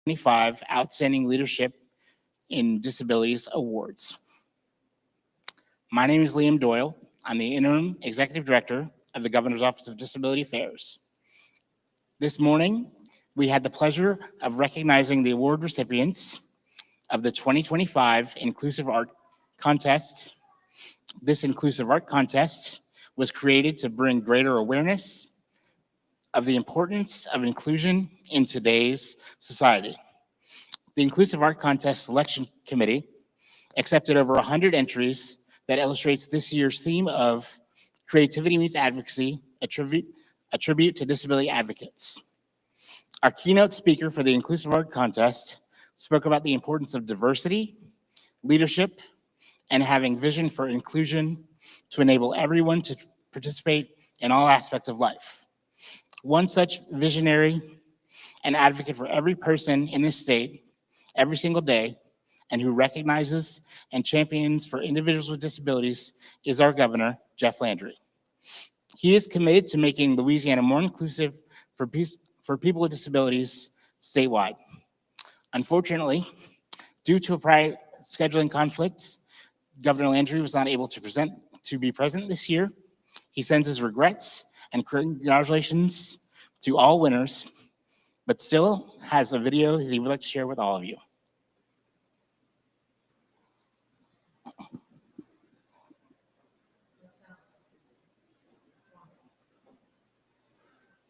2025 Outstanding Leadership in Disabilities Awards. My name is Liam Doyle. I'm the Interim Executive Director of the Governor's Office of Disability Affairs. This morning, we had the pleasure of recognizing the award recipients of the 2025 Inclusive Art Contest. This Inclusive Art Contest was created to bring greater awareness of the importance of inclusion in today's society. The Inclusive Art Contest Selection Committee accepted over 100 entries that illustrates this year's theme of Creativity Meets Advocacy, a tribute to disability advocates. Our keynote speaker for the Inclusive Art Contest spoke about the importance of diversity, leadership, and having vision for inclusion to enable everyone to participate in all aspects of life. One such visionary and advocate for every person in this state every single day, and who recognizes and champions for individuals with disabilities is our governor, Jeff Landry. He is committed to making Louisiana more inclusive for people with disabilities statewide. Unfortunately, due to a prior scheduling conflict, Governor Landry was not able to be present this year. He sends his regrets and congratulations to all winners, but still has a video that he would like to share with all of you.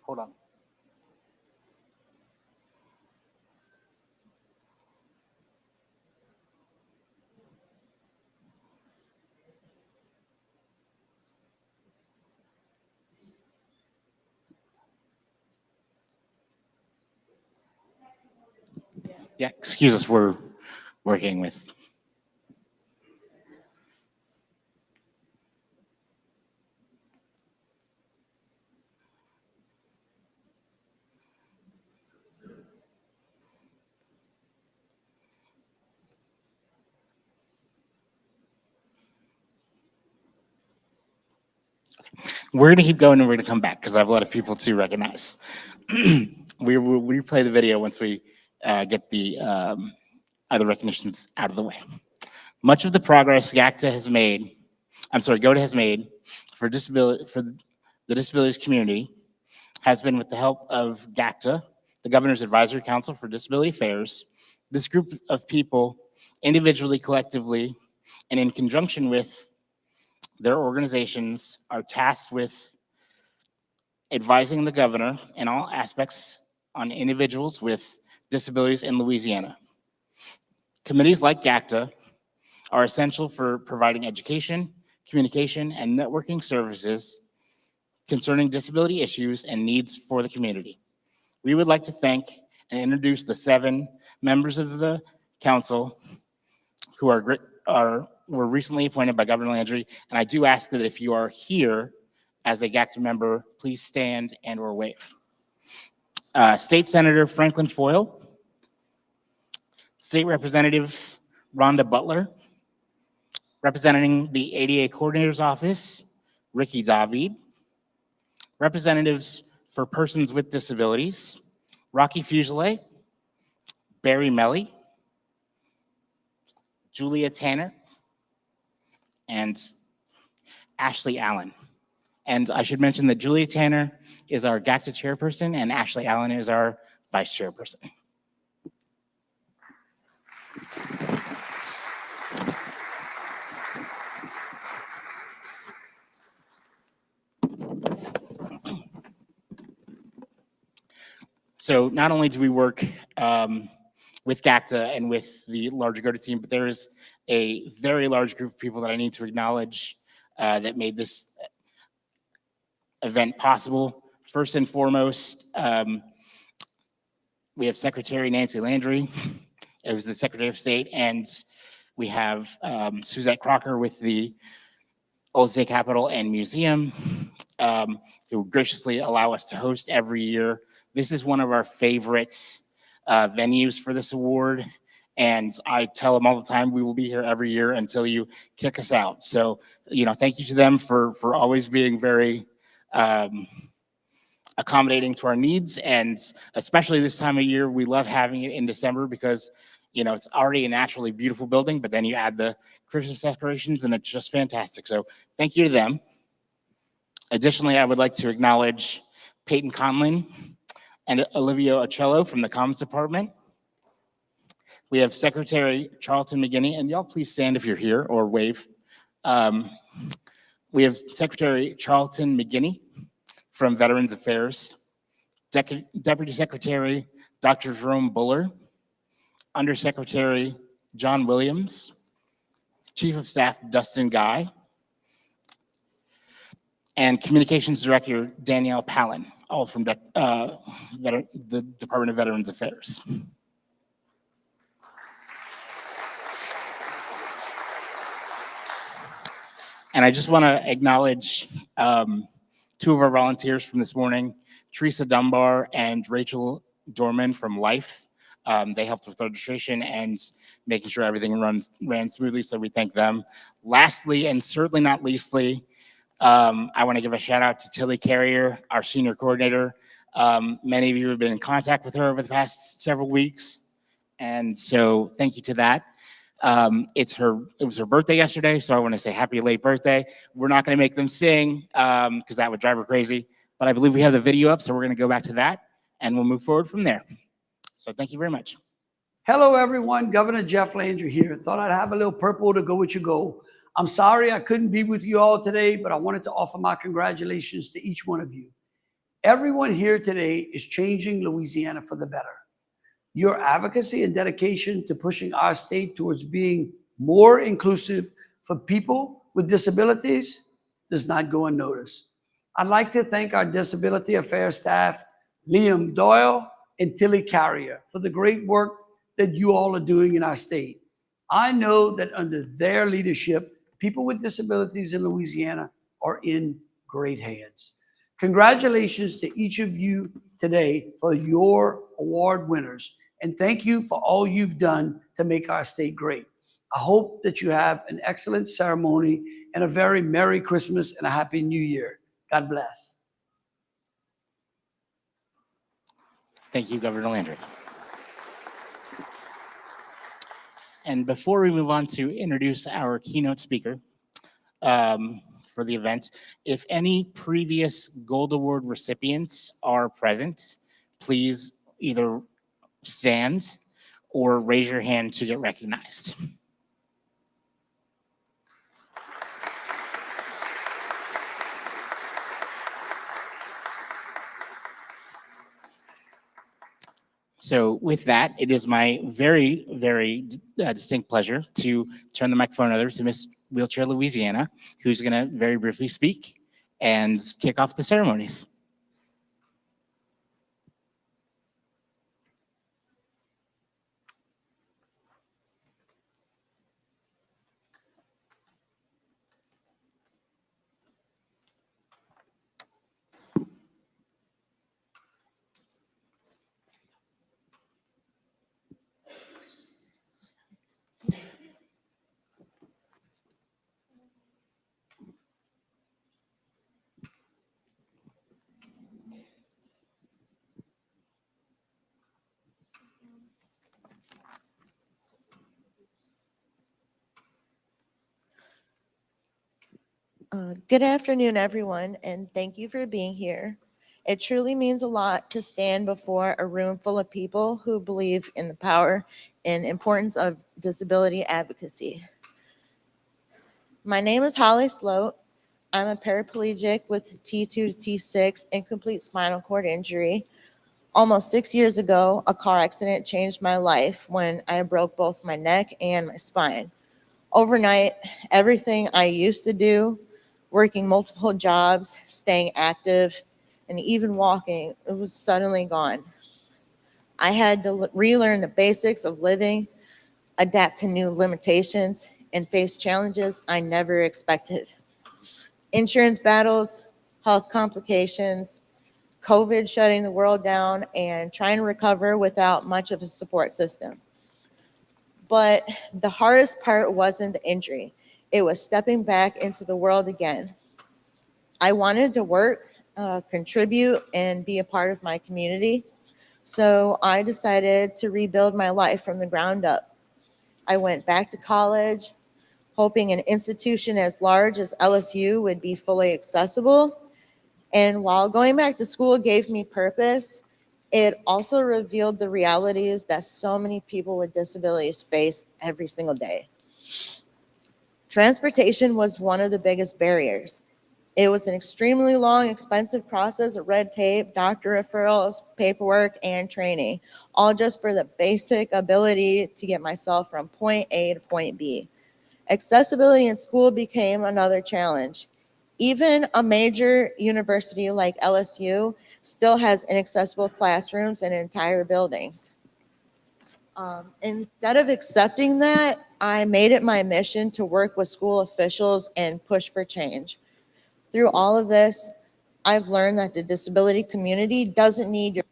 Hold on. Yeah, excuse us, we're working with. We're gonna keep going and we're gonna come back because I have a lot of people to recognize. We will replay the video once we get the other recognitions out of the way. Much of the progress GOTA has made for the disabilities community has been with the help of GOTA, the Governor's Advisory Council for Disability Affairs. This group of people, individually, collectively, and in conjunction with their organizations, are tasked with advising the governor in all aspects on individuals with disabilities in Louisiana. Committees like GOTA are essential for providing education, communication, and networking services concerning disability issues and needs for the community. We would like to thank and introduce the 7 members of the council who were recently appointed by Governor Landry, and I do ask that if you are here as a GOTA member, please stand and or wave. State Senator Franklin Foyle, State Representative Rhonda Butler, representing the ADA Coordinator's Office, Ricky David, representatives for persons with disabilities, Rocky Fuselier, Barry Melly, Julia Tanner, and Ashley Allen. And I should mention that Julia Tanner is our GOTA chairperson and Ashley Allen is our vice chairperson. So not only do we work with GOTA and with the larger GOTA team, but there is a very large group of people that I need to acknowledge that made this event possible. First and foremost, we have Secretary Nancy Landry, who's the Secretary of State, and we have Suzette Crocker with the Old State Capitol and Museum, who graciously allow us to host every year. This is one of our favorite venues for this award, and I tell them all the time, we will be here every year until you kick us out. So, thank you to them for always being very accommodating to our needs. And especially this time of year, we love having it in December because, you know, it's already a naturally beautiful building, but then you add the Christmas decorations and it's just fantastic. So thank you to them. Additionally, I would like to acknowledge Peyton Conlin and Olivia Ocello from the Comms Department. We have Secretary Charlton McGinney, and y'all please stand if you're here or wave. We have Secretary Charlton McGinney from Veterans Affairs, Deputy Secretary Dr. Jerome Buller, Undersecretary John Williams, Chief of Staff Dustin Guy, and Communications Director Danielle Palin, all from the Department of Veterans Affairs. And I just want to acknowledge two of our volunteers from this morning, Teresa Dunbar and Rachel Dorman from Life. They helped with registration and making sure everything ran smoothly, so we thank them. Lastly, and certainly not leastly, I want to give a shout out to Tilly Carrier, our senior coordinator. Many of you have been in contact with her over the past several weeks, and so thank you to that. It was her birthday yesterday, so I want to say happy late birthday. We're not going to make them sing because that would drive her crazy, but I believe we have the video up, so we're going to go back to that, and we'll move forward from there. So thank you very much. Hello, everyone. Governor Jeff Landry here. Thought I'd have a little purple to go with your goal. I'm sorry I couldn't be with you all today, but I wanted to offer my congratulations to each one of you. Everyone here today is changing Louisiana for the better. Your advocacy and dedication to pushing our state towards being more inclusive for people with disabilities does not go unnoticed. I'd like to thank our Disability Affairs staff, Liam Doyle and Tilly Carrier, for the great work that you all are doing in our state. I know that under their leadership, people with disabilities in Louisiana are in great hands. Congratulations to each of you today for your award winners. And thank you for all you've done to make our state great. I hope that you have an excellent ceremony and a very Merry Christmas and a Happy New Year. God bless. Thank you, Governor Landry. And before we move on to introduce our keynote speaker for the event, if any previous Gold Award recipients are present, please either stand or raise your hand to get recognized. So with that, it is my very, very distinct pleasure to turn the microphone over to Miss Wheelchair Louisiana, who's going to very briefly speak and kick off the ceremonies. Good afternoon, everyone, and thank you for being here. It truly means a lot to stand before a room full of people who believe in the power and importance of disability advocacy. My name is Holly Sloat. I'm a paraplegic with T2 to T6 incomplete spinal cord injury. Almost 6 years ago, a car accident changed my life when I broke both my neck and my spine. Overnight, everything I used to do, working multiple jobs, staying active, and even walking, it was suddenly gone. I had to relearn the basics of living, adapt to new limitations, and face challenges I never expected. Insurance battles, health complications, COVID shutting the world down, and trying to recover without much of a support system. But the hardest part wasn't the injury. It was stepping back into the world again. I wanted to work, contribute and be a part of my community. So I decided to rebuild my life from the ground up. I went back to college, hoping an institution as large as LSU would be fully accessible. And while going back to school gave me purpose, it also revealed the realities that so many people with disabilities face every single day. Transportation was one of the biggest barriers. It was an extremely long, expensive process of red tape, doctor referrals, paperwork, and training, all just for the basic ability to get myself from point A to point B. Accessibility in school became another challenge. Even a major university like LSU still has inaccessible classrooms and entire buildings. Instead of accepting that, I made it my mission to work with school officials and push for change. Through all of this, I've learned that the disability community doesn't need your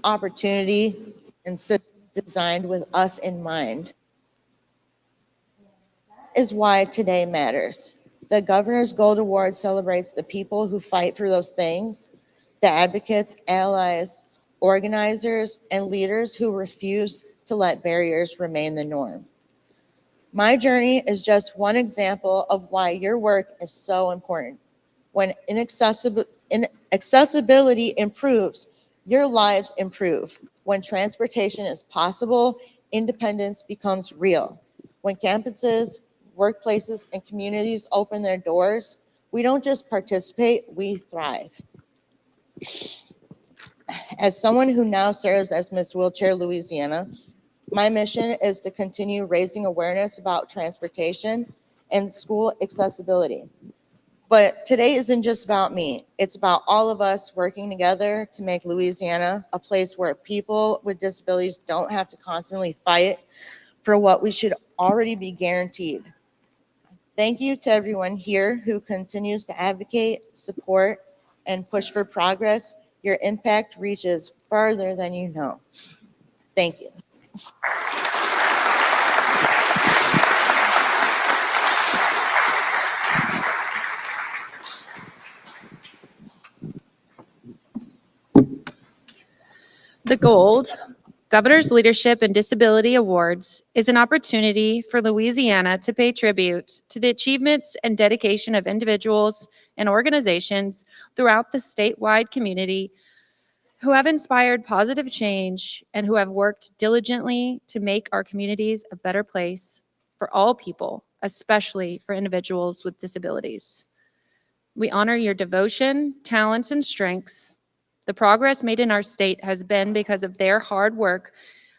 opportunity and system designed with us in mind. Is why today matters. The Governor's Gold Award celebrates the people who fight for those things, the advocates, allies, organizers, and leaders who refuse to let barriers remain the norm. My journey is just one example of why your work is so important. When accessibility improves, your lives improve. When transportation is possible, independence becomes real. When campuses, workplaces, and communities open their doors, we don't just participate, we thrive. As someone who now serves as Miss Wheelchair Louisiana, my mission is to continue raising awareness about transportation and school accessibility. But today isn't just about me. It's about all of us working together to make Louisiana a place where people with disabilities don't have to constantly fight for what we should already be guaranteed. Thank you to everyone here who continues to advocate, support, and push for progress. Your impact reaches farther than you know. Thank you. The Gold Governor's Leadership and Disability Awards is an opportunity for Louisiana to pay tribute to the achievements and dedication of individuals and organizations throughout the statewide community who have inspired positive change and who have worked diligently to make our communities a better place for all people, especially for individuals with disabilities. We honor your devotion, talents, and strengths. The progress made in our state has been because of their hard work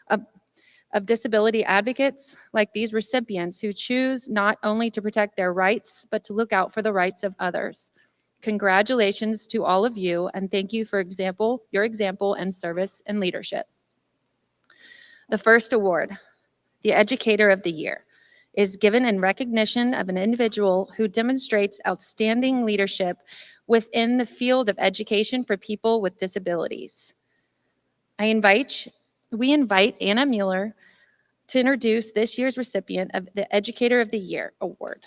of disability advocates like these recipients who choose not only to protect their rights, but to look out for the rights of others. Congratulations to all of you, and thank you for your example and service and leadership. The first award, the Educator of the Year, is given in recognition of an individual who demonstrates outstanding leadership within the field of education for people with disabilities. We invite Anna Mueller to introduce this year's recipient of the Educator of the Year award.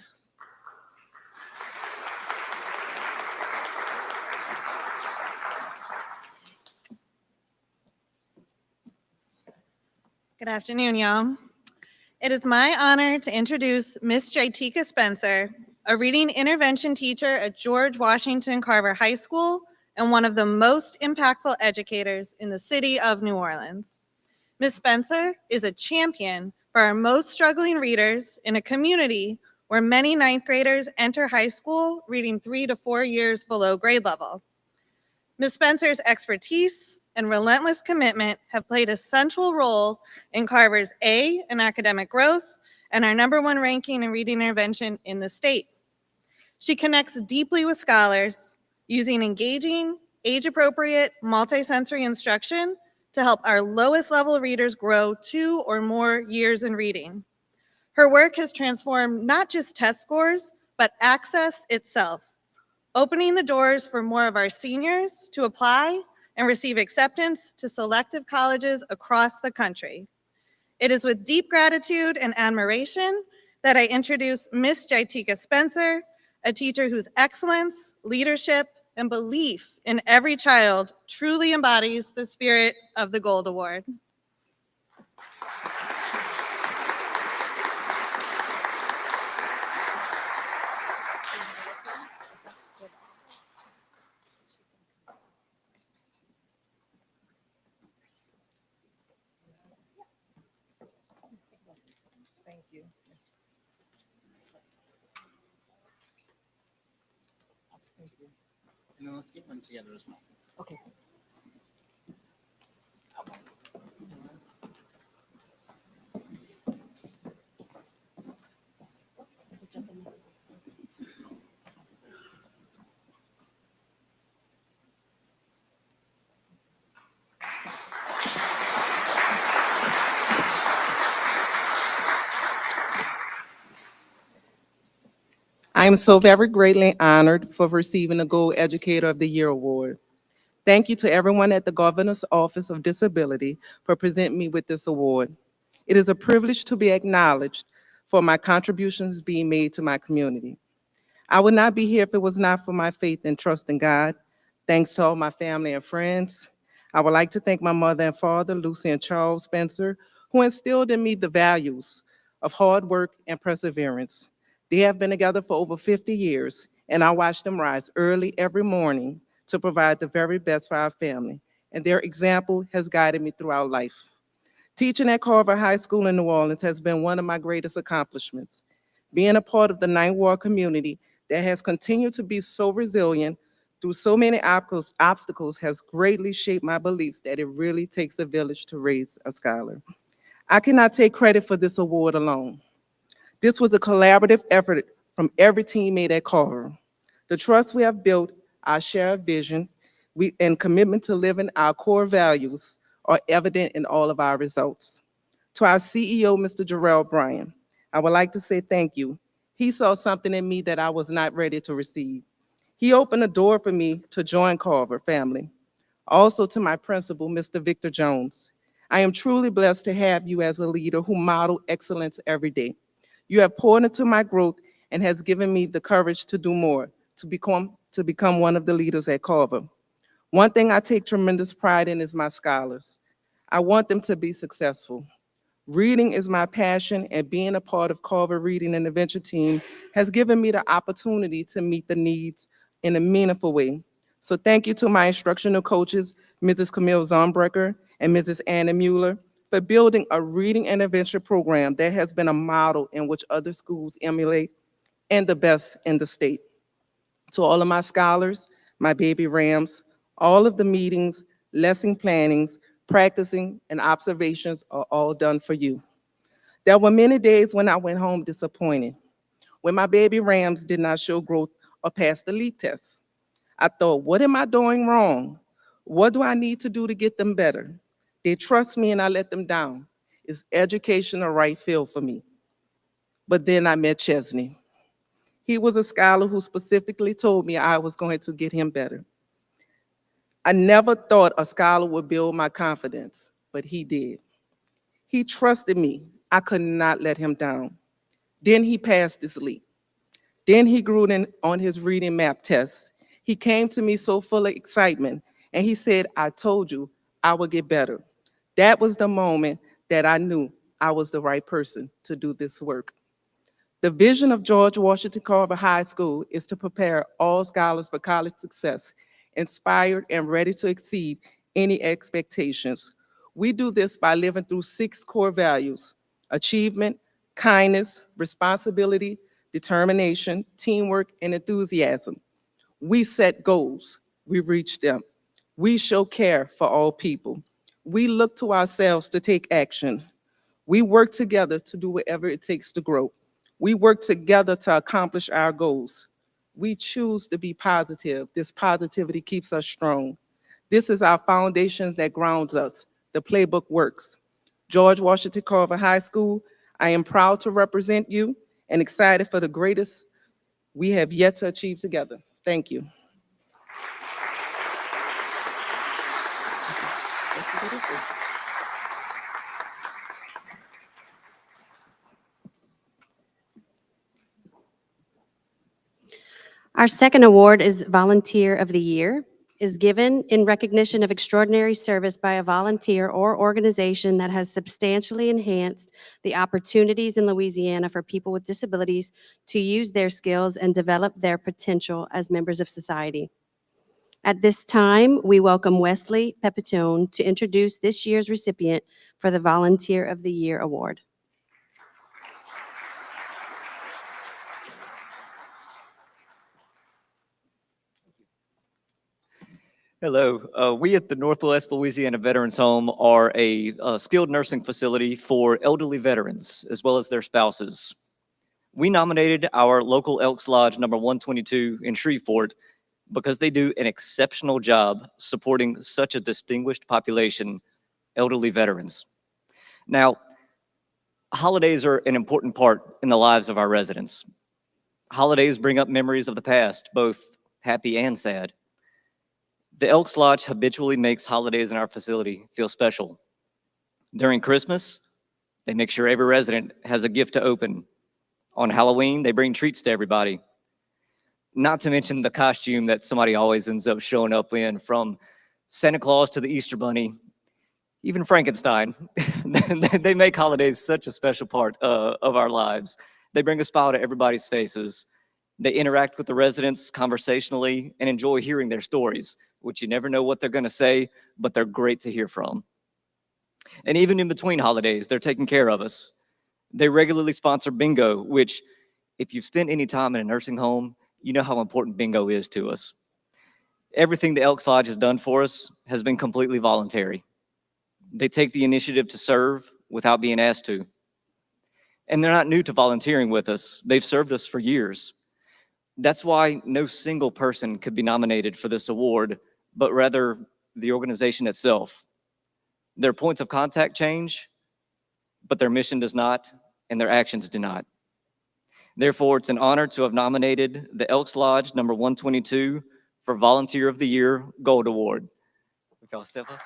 Good afternoon, y'all. It is my honor to introduce Miss Jaitika Spencer, a reading intervention teacher at George Washington Carver High School and one of the most impactful educators in the city of New Orleans. Ms. Spencer is a champion for our most struggling readers in a community where many ninth graders enter high school reading 3 to 4 years below grade level. Ms. Spencer's expertise and relentless commitment have played a central role in Carver's A in academic growth and our #1 ranking in reading intervention in the state. She connects deeply with scholars using engaging, age-appropriate, multisensory instruction to help our lowest level readers grow 2 or more years in reading. Her work has transformed not just test scores, but access itself, opening the doors for more of our seniors to apply and receive acceptance to selective colleges across the country. It is with deep gratitude and admiration that I introduce Miss Jaitika Spencer, a teacher whose excellence, leadership, and belief in every child truly embodies the spirit of the Gold Award. Thank you. And then let's get one together as well. Okay. I am so very greatly honored for receiving the Gold Educator of the Year award. Thank you to everyone at the Governor's Office of Disability for presenting me with this award. It is a privilege to be acknowledged for my contributions being made to my community. I would not be here if it was not for my faith and trust in God. Thanks to all my family and friends. I would like to thank my mother and father, Lucy and Charles Spencer, who instilled in me the values of hard work and perseverance. They have been together for over 50 years, and I watch them rise early every morning to provide the very best for our family, and their example has guided me throughout life. Teaching at Carver High School in New Orleans has been one of my greatest accomplishments. Being a part of the Ninth Ward community that has continued to be so resilient through so many obstacles has greatly shaped my beliefs that it really takes a village to raise a scholar. I cannot take credit for this award alone. This was a collaborative effort from every teammate at Carver. The trust we have built, our shared vision, and commitment to living our core values are evident in all of our results. To our CEO, Mr. Jarrell Bryan, I would like to say thank you. He saw something in me that I was not ready to receive. He opened a door for me to join Carver family. Also to my principal, Mr. Victor Jones. I am truly blessed to have you as a leader who model excellence every day. You have poured into my growth and has given me the courage to do more, to become one of the leaders at Carver. One thing I take tremendous pride in is my scholars. I want them to be successful. Reading is my passion, and being a part of Carver Reading Intervention Team has given me the opportunity to meet the needs in a meaningful way. So thank you to my instructional coaches, Mrs. Camille Zombrecker and Mrs. Anna Mueller, for building a reading intervention program that has been a model in which other schools emulate and the best in the state. To all of my scholars, my baby Rams, all of the meetings, lesson plannings, practicing, and observations are all done for you. There were many days when I went home disappointed, when my baby Rams did not show growth or pass the LEAP test. I thought, what am I doing wrong? What do I need to do to get them better? They trust me and I let them down. Is education a right field for me? But then I met Chesney. He was a scholar who specifically told me I was going to get him better. I never thought a scholar would build my confidence, but he did. He trusted me. I could not let him down. Then he passed his LEAP. Then he grew on his reading map test. He came to me so full of excitement, and he said, I told you I would get better. That was the moment that I knew I was the right person to do this work. The vision of George Washington Carver High School is to prepare all scholars for college success, inspired and ready to exceed any expectations. We do this by living through 6 core values: achievement, kindness, responsibility, determination, teamwork, and enthusiasm. We set goals, we reach them. We show care for all people. We look to ourselves to take action. We work together to do whatever it takes to grow. We work together to accomplish our goals. We choose to be positive. This positivity keeps us strong. This is our foundation that grounds us. The playbook works. George Washington Carver High School, I am proud to represent you and excited for the greatest we have yet to achieve together. Thank you. Our second award is Volunteer of the Year, is given in recognition of extraordinary service by a volunteer or organization that has substantially enhanced the opportunities in Louisiana for people with disabilities to use their skills and develop their potential as members of society. At this time, we welcome Wesley Pepitone to introduce this year's recipient for the Volunteer of the Year Award. Hello. We at the Northwest Louisiana Veterans Home are a skilled nursing facility for elderly veterans as well as their spouses. We nominated our local Elks Lodge number 122 in Shreveport because they do an exceptional job supporting such a distinguished population, elderly veterans. Now, holidays are an important part in the lives of our residents. Holidays bring up memories of the past, both happy and sad. The Elks Lodge habitually makes holidays in our facility feel special. During Christmas, they make sure every resident has a gift to open. On Halloween, they bring treats to everybody. Not to mention the costume that somebody always ends up showing up in, from Santa Claus to the Easter Bunny, even Frankenstein. They make holidays such a special part of our lives. They bring a smile to everybody's faces. They interact with the residents conversationally and enjoy hearing their stories, which you never know what they're going to say, but they're great to hear from. And even in between holidays, they're taking care of us. They regularly sponsor bingo, which, if you've spent any time in a nursing home, you know how important bingo is to us. Everything the Elks Lodge has done for us has been completely voluntary. They take the initiative to serve without being asked to. And they're not new to volunteering with us. They've served us for years. That's why no single person could be nominated for this award, but rather the organization itself. Their points of contact change, but their mission does not, and their actions do not. Therefore, it's an honor to have nominated the Elks Lodge number 122 for Volunteer of the Year Gold Award. Y'all step up.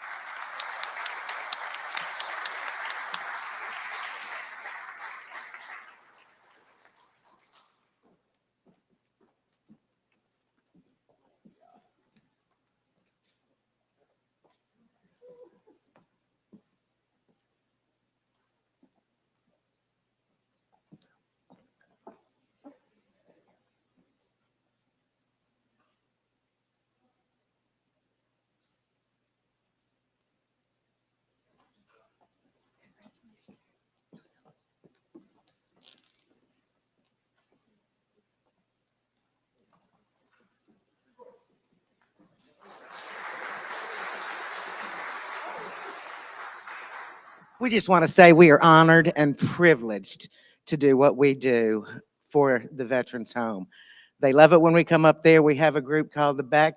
We just want to say we are honored and privileged to do what we do for the Veterans Home. They love it when we come up there. We have a group called the Back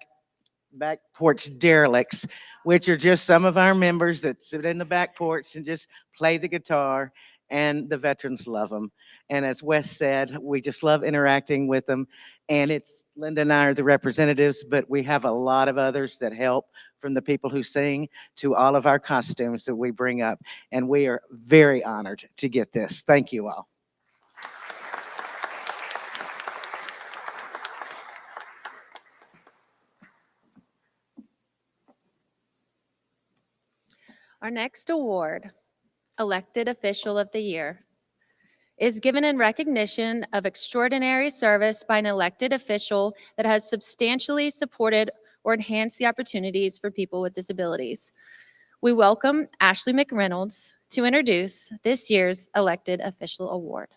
Porch Derelicts, which are just some of our members that sit in the back porch and just play the guitar, and the veterans love them. And as Wes said, we just love interacting with them. And it's Linda and I are the representatives, but we have a lot of others that help, from the people who sing to all of our costumes that we bring up. And we are very honored to get this. Thank you all. Our next award, Elected Official of the Year, is given in recognition of extraordinary service by an elected official that has substantially supported or enhanced the opportunities for people with disabilities. We welcome Ashley McReynolds to introduce this year's Elected Official Award.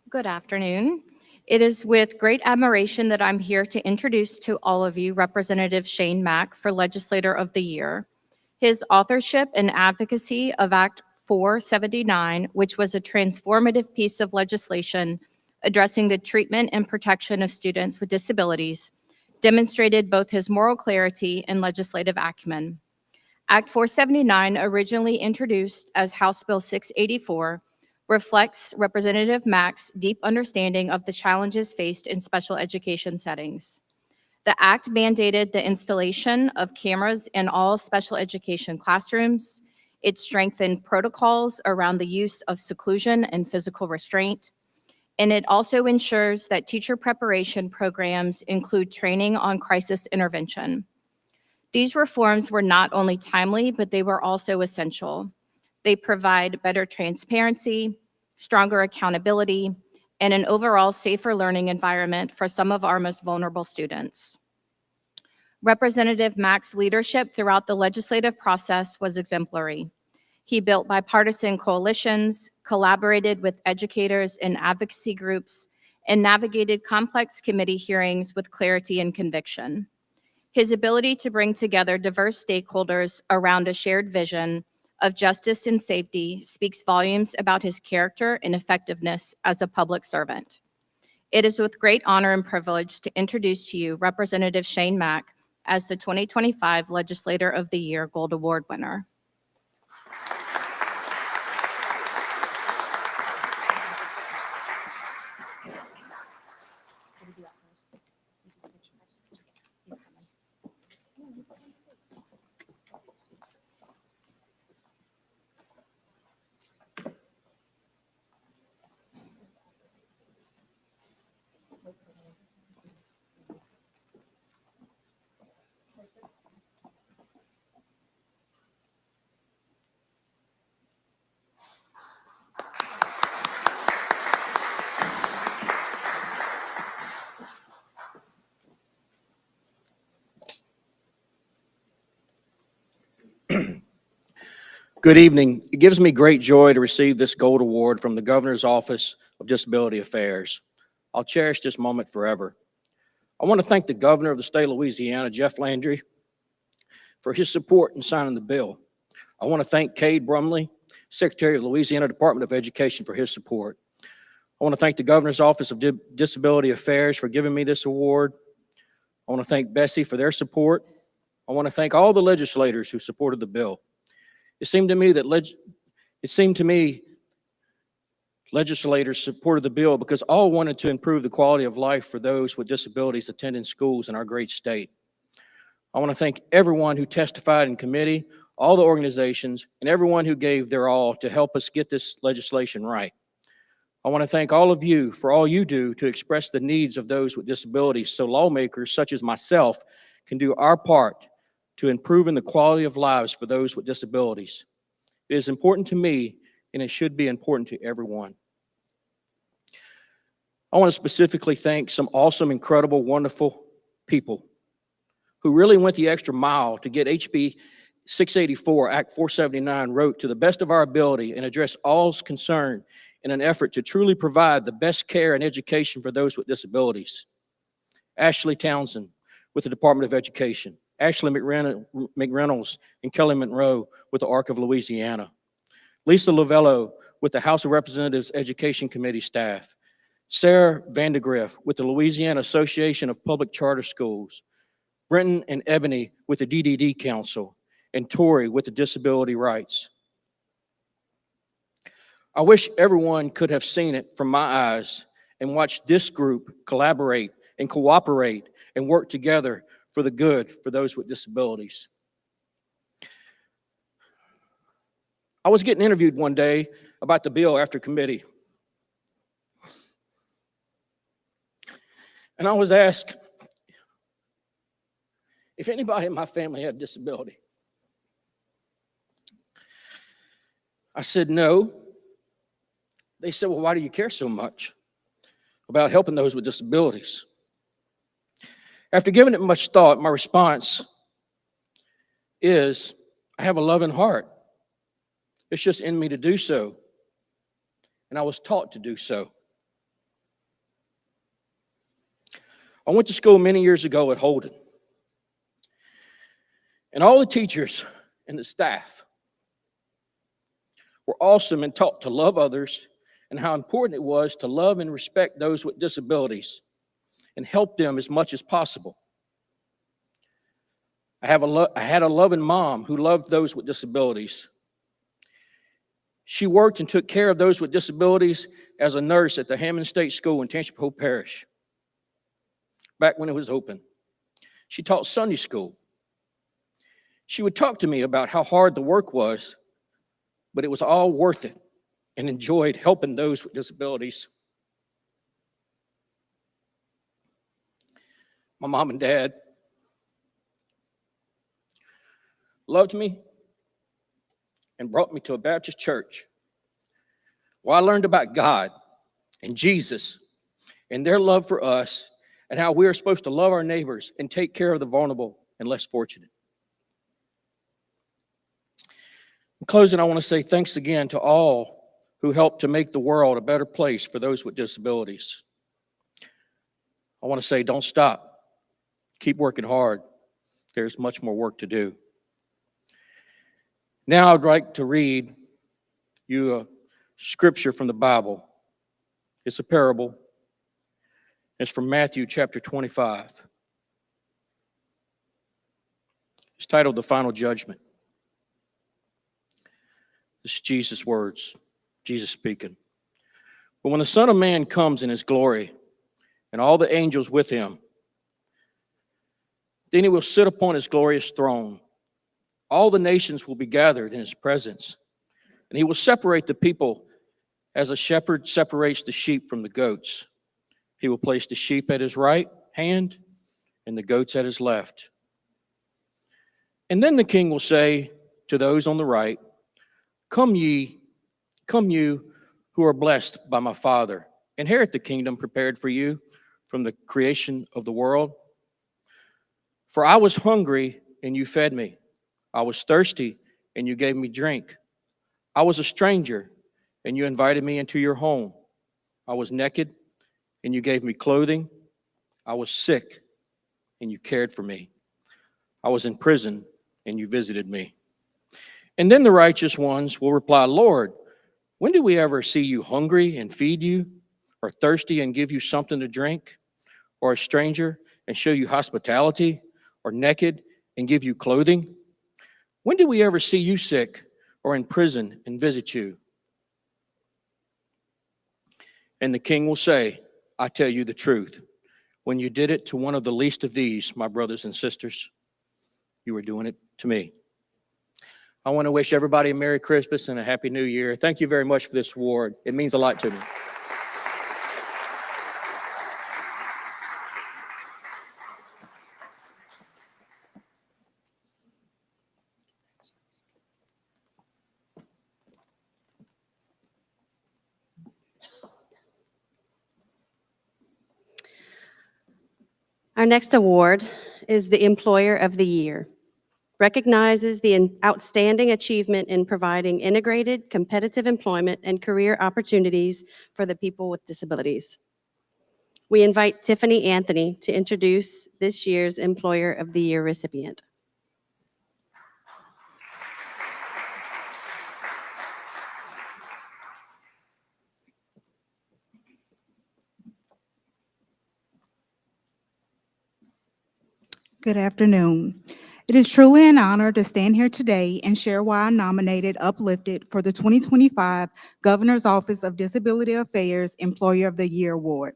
Good afternoon. It is with great admiration that I'm here to introduce to all of you Representative Shane Mack for Legislator of the Year. His authorship and advocacy of Act 479, which was a transformative piece of legislation addressing the treatment and protection of students with disabilities, demonstrated both his moral clarity and legislative acumen. Act 479, originally introduced as House Bill 684, reflects Representative Mack's deep understanding of the challenges faced in special education settings. The act mandated the installation of cameras in all special education classrooms. It strengthened protocols around the use of seclusion and physical restraint. And it also ensures that teacher preparation programs include training on crisis intervention. These reforms were not only timely, but they were also essential. They provide better transparency, stronger accountability, and an overall safer learning environment for some of our most vulnerable students. Representative Mack's leadership throughout the legislative process was exemplary. He built bipartisan coalitions, collaborated with educators and advocacy groups, and navigated complex committee hearings with clarity and conviction. His ability to bring together diverse stakeholders around a shared vision of justice and safety speaks volumes about his character and effectiveness as a public servant. It is with great honor and privilege to introduce to you Representative Shane Mack as the 2025 Legislator of the Year Gold Award winner. Good evening. It gives me great joy to receive this gold award from the Governor's Office of Disability Affairs. I'll cherish this moment forever. I want to thank the Governor of the state of Louisiana, Jeff Landry, for his support in signing the bill. I want to thank Cade Brumley, Secretary of the Louisiana Department of Education, for his support. I want to thank the Governor's Office of Disability Affairs for giving me this award. I want to thank Bessie for their support. I want to thank all the legislators who supported the bill. It seemed to me legislators supported the bill because all wanted to improve the quality of life for those with disabilities attending schools in our great state. I want to thank everyone who testified in committee, all the organizations, and everyone who gave their all to help us get this legislation right. I want to thank all of you for all you do to express the needs of those with disabilities so lawmakers such as myself can do our part to improving the quality of lives for those with disabilities. It is important to me, and it should be important to everyone. I want to specifically thank some awesome, incredible, wonderful people who really went the extra mile to get HB 684, Act 479 wrote to the best of our ability and address all's concern in an effort to truly provide the best care and education for those with disabilities. Ashley Townsend with the Department of Education, Ashley McReynolds and Kelly Monroe with the ARC of Louisiana, Lisa Lovello with the House of Representatives Education Committee staff, Sarah Vandegrift with the Louisiana Association of Public Charter Schools, Brenton and Ebony with the DDD Council, and Tori with the Disability Rights. I wish everyone could have seen it from my eyes and watched this group collaborate and cooperate and work together for the good for those with disabilities. I was getting interviewed one day about the bill after committee. And I was asked if anybody in my family had a disability. I said, no. They said, well, why do you care so much about helping those with disabilities? After giving it much thought, my response is, I have a loving heart. It's just in me to do so. And I was taught to do so. I went to school many years ago at Holden. And all the teachers and the staff were awesome and taught to love others and how important it was to love and respect those with disabilities and help them as much as possible. I had a loving mom who loved those with disabilities. She worked and took care of those with disabilities as a nurse at the Hammond State School in Tangipahoa Parish, back when it was open. She taught Sunday school. She would talk to me about how hard the work was, but it was all worth it, and enjoyed helping those with disabilities. My mom and dad loved me and brought me to a Baptist church where I learned about God and Jesus and their love for us and how we are supposed to love our neighbors and take care of the vulnerable and less fortunate. In closing, I want to say thanks again to all who helped to make the world a better place for those with disabilities. I want to say don't stop. Keep working hard. There's much more work to do. Now I'd like to read you a scripture from the Bible. It's a parable. It's from Matthew chapter 25. It's titled The Final Judgment. This is Jesus' words, Jesus speaking. But when the Son of Man comes in his glory and all the angels with him, then he will sit upon his glorious throne. All the nations will be gathered in his presence, and he will separate the people as a shepherd separates the sheep from the goats. He will place the sheep at his right hand and the goats at his left. And then the king will say to those on the right, come you who are blessed by my Father, inherit the kingdom prepared for you from the creation of the world. For I was hungry, and you fed me. I was thirsty, and you gave me drink. I was a stranger, and you invited me into your home. I was naked, and you gave me clothing. I was sick, and you cared for me. I was in prison, and you visited me. And then the righteous ones will reply, Lord, when did we ever see you hungry and feed you, or thirsty and give you something to drink, or a stranger and show you hospitality, or naked and give you clothing? When did we ever see you sick or in prison and visit you? And the king will say, I tell you the truth. When you did it to one of the least of these, my brothers and sisters, you were doing it to me. I want to wish everybody a Merry Christmas and a Happy New Year. Thank you very much for this award. It means a lot to me. Our next award is the Employer of the Year. Recognizes the outstanding achievement in providing integrated, competitive employment and career opportunities for the people with disabilities. We invite Tiffany Anthony to introduce this year's Employer of the Year recipient. Good afternoon. It is truly an honor to stand here today and share why I nominated Uplifted for the 2025 Governor's Office of Disability Affairs Employer of the Year Award.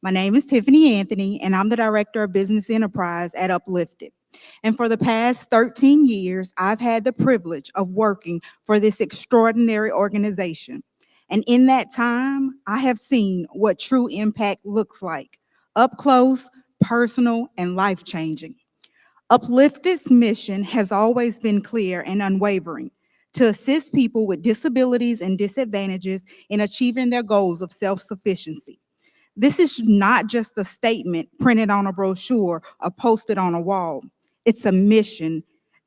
My name is Tiffany Anthony, and I'm the Director of Business Enterprise at Uplifted. And for the past 13 years, I've had the privilege of working for this extraordinary organization. And in that time, I have seen what true impact looks like, up close, personal, and life-changing. Uplifted's mission has always been clear and unwavering: to assist people with disabilities and disadvantages in achieving their goals of self-sufficiency. This is not just a statement printed on a brochure or posted on a wall. It's a mission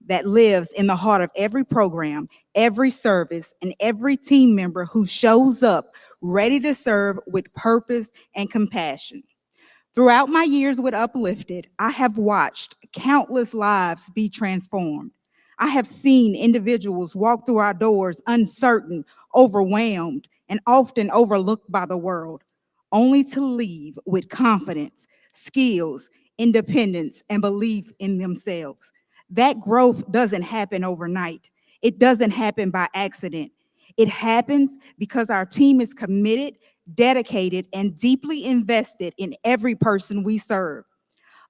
that lives in the heart of every program, every service, and every team member who shows up ready to serve with purpose and compassion. Throughout my years with Uplifted, I have watched countless lives be transformed. I have seen individuals walk through our doors uncertain, overwhelmed, and often overlooked by the world, only to leave with confidence, skills, independence, and belief in themselves. That growth doesn't happen overnight. It doesn't happen by accident. It happens because our team is committed, dedicated, and deeply invested in every person we serve.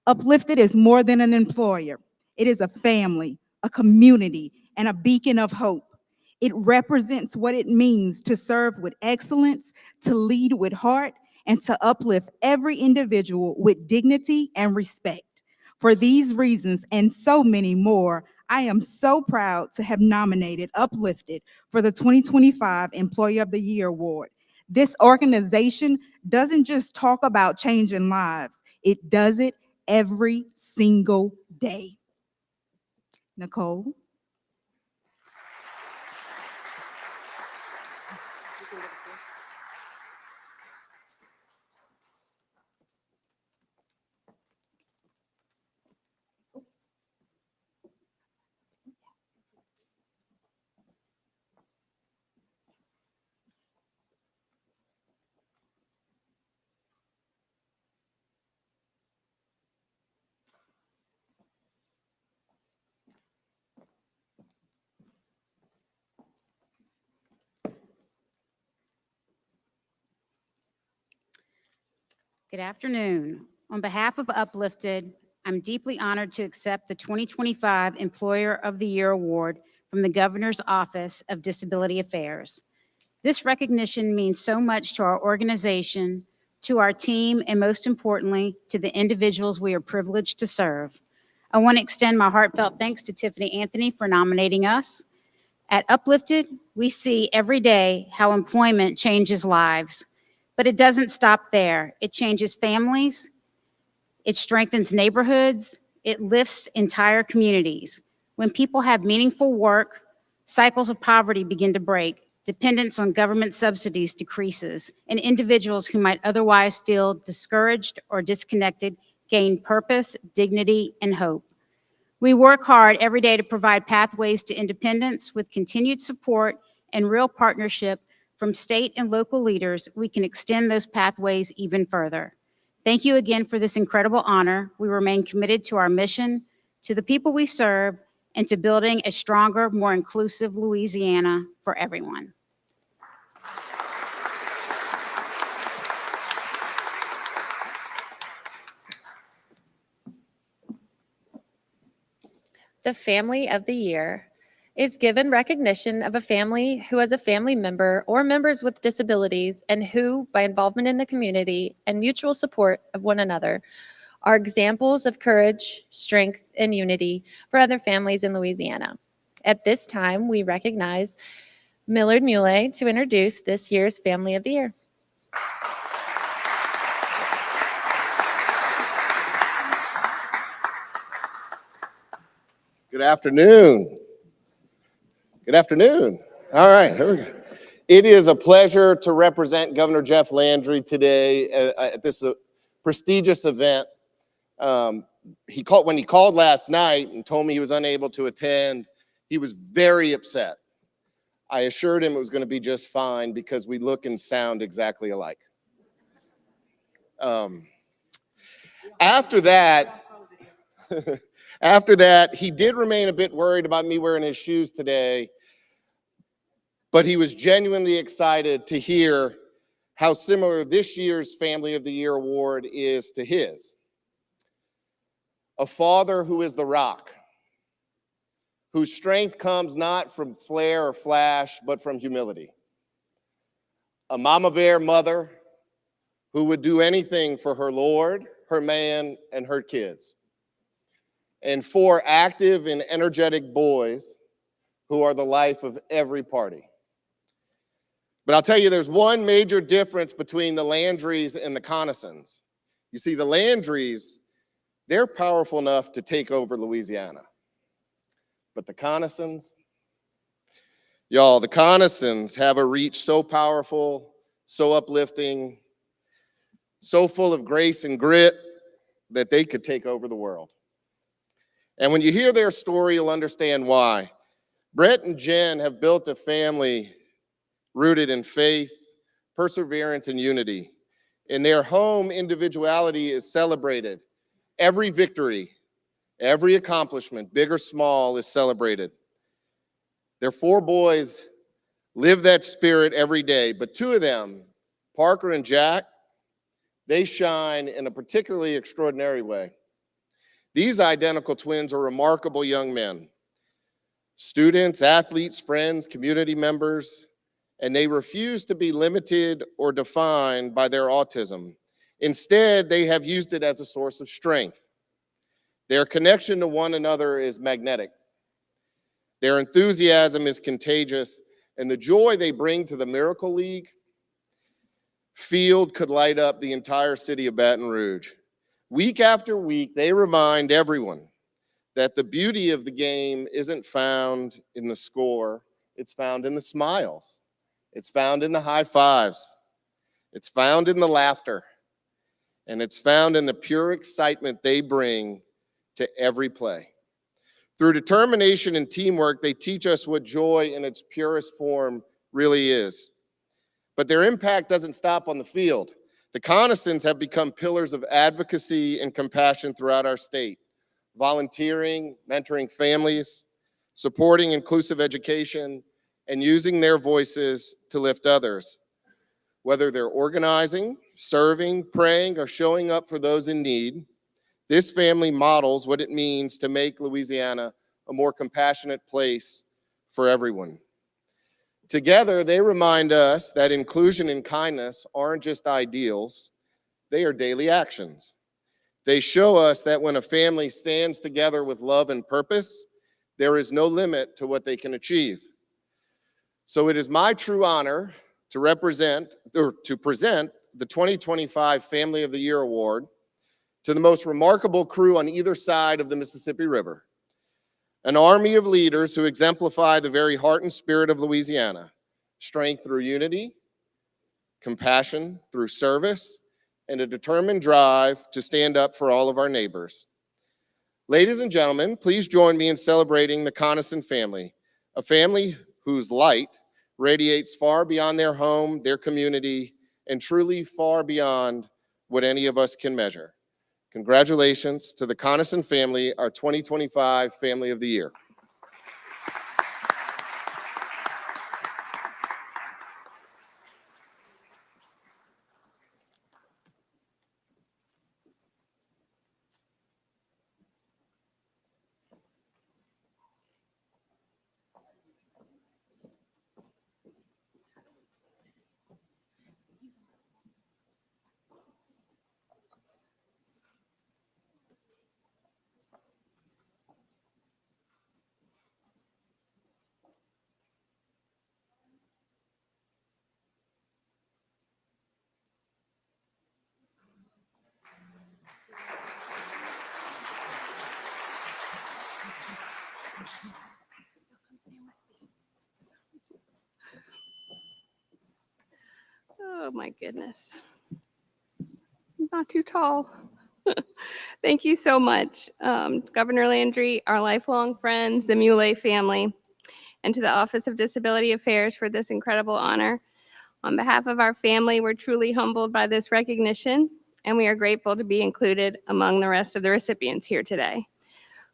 Uplifted is more than an employer. It is a family, a community, and a beacon of hope. It represents what it means to serve with excellence, to lead with heart, and to uplift every individual with dignity and respect. For these reasons and so many more, I am so proud to have nominated Uplifted for the 2025 Employee of the Year Award. This organization doesn't just talk about changing lives, it does it every single day. Nicole? Good afternoon. On behalf of Uplifted, I'm deeply honored to accept the 2025 Employer of the Year Award from the Governor's Office of Disability Affairs. This recognition means so much to our organization, to our team, and most importantly, to the individuals we are privileged to serve. I want to extend my heartfelt thanks to Tiffany Anthony for nominating us. At Uplifted, we see every day how employment changes lives. But it doesn't stop there. It changes families, it strengthens neighborhoods, it lifts entire communities. When people have meaningful work, cycles of poverty begin to break, dependence on government subsidies decreases, and individuals who might otherwise feel discouraged or disconnected gain purpose, dignity, and hope. We work hard every day to provide pathways to independence. With continued support and real partnership from state and local leaders, we can extend those pathways even further. Thank you again for this incredible honor. We remain committed to our mission, to the people we serve, and to building a stronger, more inclusive Louisiana for everyone. The Family of the Year is given recognition of a family who has a family member or members with disabilities and who, by involvement in the community and mutual support of one another, are examples of courage, strength, and unity for other families in Louisiana. At this time, we recognize Millard Muley to introduce this year's Family of the Year. Good afternoon. Good afternoon. All right, here we go. It is a pleasure to represent Governor Jeff Landry today at this prestigious event. When he called last night and told me he was unable to attend, he was very upset. I assured him it was going to be just fine because we look and sound exactly alike. After that, he did remain a bit worried about me wearing his shoes today, but he was genuinely excited to hear how similar this year's Family of the Year Award is to his. A father who is the rock, whose strength comes not from flair or flash, but from humility. A mama bear mother who would do anything for her Lord, her man, and her kids. And 4 active and energetic boys who are the life of every party. But I'll tell you, there's one major difference between the Landrys and the Connisons. You see, the Landrys, they're powerful enough to take over Louisiana. But the Connisons, y'all, the Connisons have a reach so powerful, so uplifting, so full of grace and grit that they could take over the world. And when you hear their story, you'll understand why. Brett and Jen have built a family rooted in faith, perseverance, and unity. In their home, individuality is celebrated. Every victory, every accomplishment, big or small, is celebrated. Their 4 boys live that spirit every day, but 2 of them, Parker and Jack, they shine in a particularly extraordinary way. These identical twins are remarkable young men, students, athletes, friends, community members, and they refuse to be limited or defined by their autism. Instead, they have used it as a source of strength. Their connection to one another is magnetic. Their enthusiasm is contagious, and the joy they bring to the Miracle League field could light up the entire city of Baton Rouge. Week after week, they remind everyone that the beauty of the game isn't found in the score, it's found in the smiles. It's found in the high fives. It's found in the laughter. And it's found in the pure excitement they bring to every play. Through determination and teamwork, they teach us what joy in its purest form really is. But their impact doesn't stop on the field. The Conisons have become pillars of advocacy and compassion throughout our state, volunteering, mentoring families, supporting inclusive education, and using their voices to lift others. Whether they're organizing, serving, praying, or showing up for those in need, this family models what it means to make Louisiana a more compassionate place for everyone. Together, they remind us that inclusion and kindness aren't just ideals, they are daily actions. They show us that when a family stands together with love and purpose, there is no limit to what they can achieve. So it is my true honor to present the 2025 Family of the Year Award to the most remarkable crew on either side of the Mississippi River. An army of leaders who exemplify the very heart and spirit of Louisiana, strength through unity, compassion through service, and a determined drive to stand up for all of our neighbors. Ladies and gentlemen, please join me in celebrating the Conison family, a family whose light radiates far beyond their home, their community, and truly far beyond what any of us can measure. Congratulations to the Conison family, our 2025 Family of the Year. Oh, my goodness. Not too tall. Thank you so much, Governor Landry, our lifelong friends, the Muley family, and to the Office of Disability Affairs for this incredible honor. On behalf of our family, we're truly humbled by this recognition, and we are grateful to be included among the rest of the recipients here today.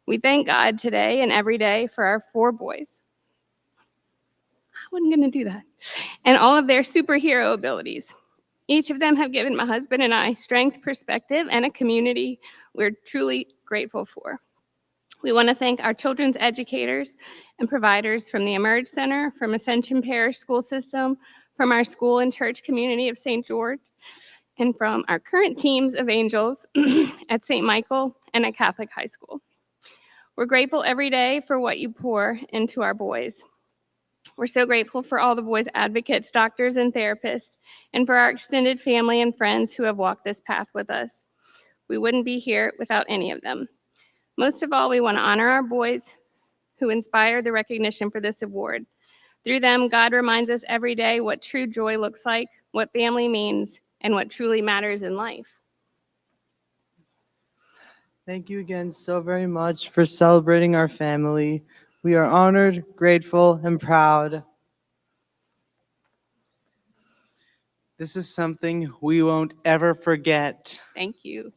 We thank God today and every day for our 4 boys. I wasn't going to do that. And all of their superhero abilities. Each of them have given my husband and I strength, perspective, and a community we're truly grateful for. We want to thank our children's educators and providers from the Emerge Center, from Ascension Parish School System, from our school and church community of St. George, and from our current teams of angels at St. Michael and at Catholic High School. We're grateful every day for what you pour into our boys. We're so grateful for all the boys' advocates, doctors, and therapists, and for our extended family and friends who have walked this path with us. We wouldn't be here without any of them. Most of all, we want to honor our boys who inspire the recognition for this award. Through them, God reminds us every day what true joy looks like, what family means, and what truly matters in life. Thank you again so very much for celebrating our family. We are honored, grateful, and proud. This is something we won't ever forget. Thank you.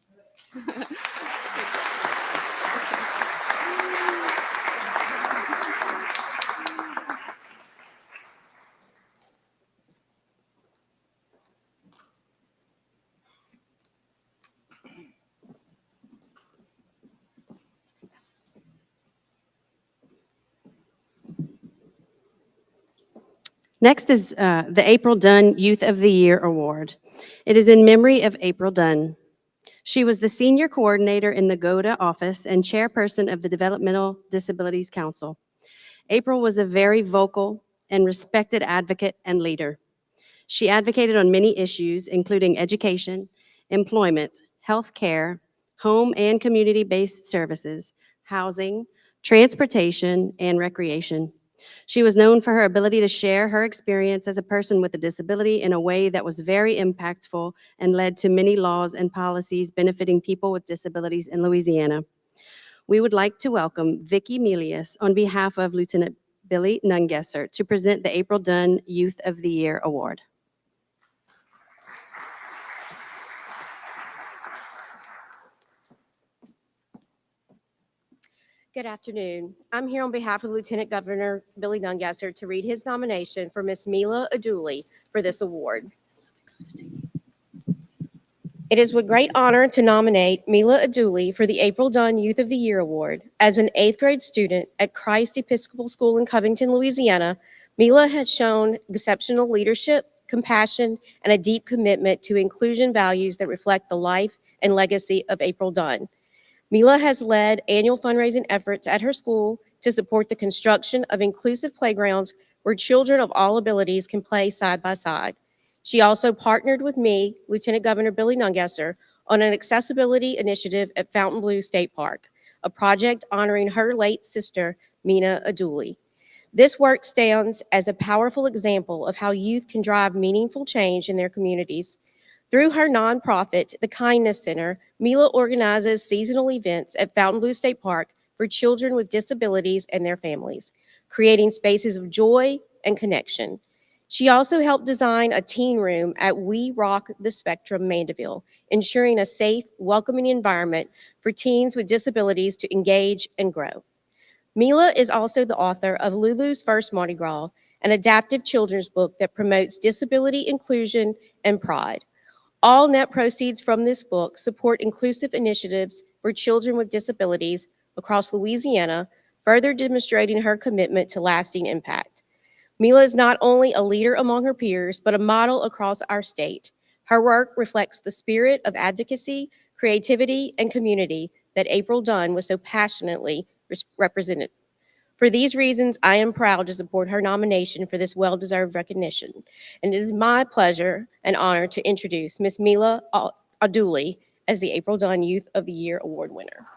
Next is the April Dunn Youth of the Year Award. It is in memory of April Dunn. She was the senior coordinator in the GODA office and chairperson of the Developmental Disabilities Council. April was a very vocal and respected advocate and leader. She advocated on many issues, including education, employment, health care, home and community-based services, housing, transportation, and recreation. She was known for her ability to share her experience as a person with a disability in a way that was very impactful and led to many laws and policies benefiting people with disabilities in Louisiana. We would like to welcome Vicki Melius on behalf of Lieutenant Billy Nungesser to present the April Dunn Youth of the Year Award. Good afternoon. I'm here on behalf of Lieutenant Governor Billy Nungesser to read his nomination for Miss Mila Aduli for this award. It is with great honor to nominate Mila Aduli for the April Dunn Youth of the Year Award. As an 8th grade student at Christ Episcopal School in Covington, Louisiana, Mila has shown exceptional leadership, compassion, and a deep commitment to inclusion values that reflect the life and legacy of April Dunn. Mila has led annual fundraising efforts at her school to support the construction of inclusive playgrounds where children of all abilities can play side by side. She also partnered with me, Lieutenant Governor Billy Nungesser, on an accessibility initiative at Fontainebleau State Park, a project honoring her late sister, Mina Aduli. This work stands as a powerful example of how youth can drive meaningful change in their communities. Through her nonprofit, the Kindness Center, Mila organizes seasonal events at Fontainebleau State Park for children with disabilities and their families, creating spaces of joy and connection. She also helped design a teen room at We Rock the Spectrum Mandeville, ensuring a safe, welcoming environment for teens with disabilities to engage and grow. Mila is also the author of Lulu's First Mardi Gras, an adaptive children's book that promotes disability inclusion and pride. All net proceeds from this book support inclusive initiatives for children with disabilities across Louisiana, further demonstrating her commitment to lasting impact. Mila is not only a leader among her peers, but a model across our state. Her work reflects the spirit of advocacy, creativity, and community that April Dunn was so passionately represented. For these reasons, I am proud to support her nomination for this well-deserved recognition. And it is my pleasure and honor to introduce Ms. Mila Aduli as the April Dunn Youth of the Year Award winner.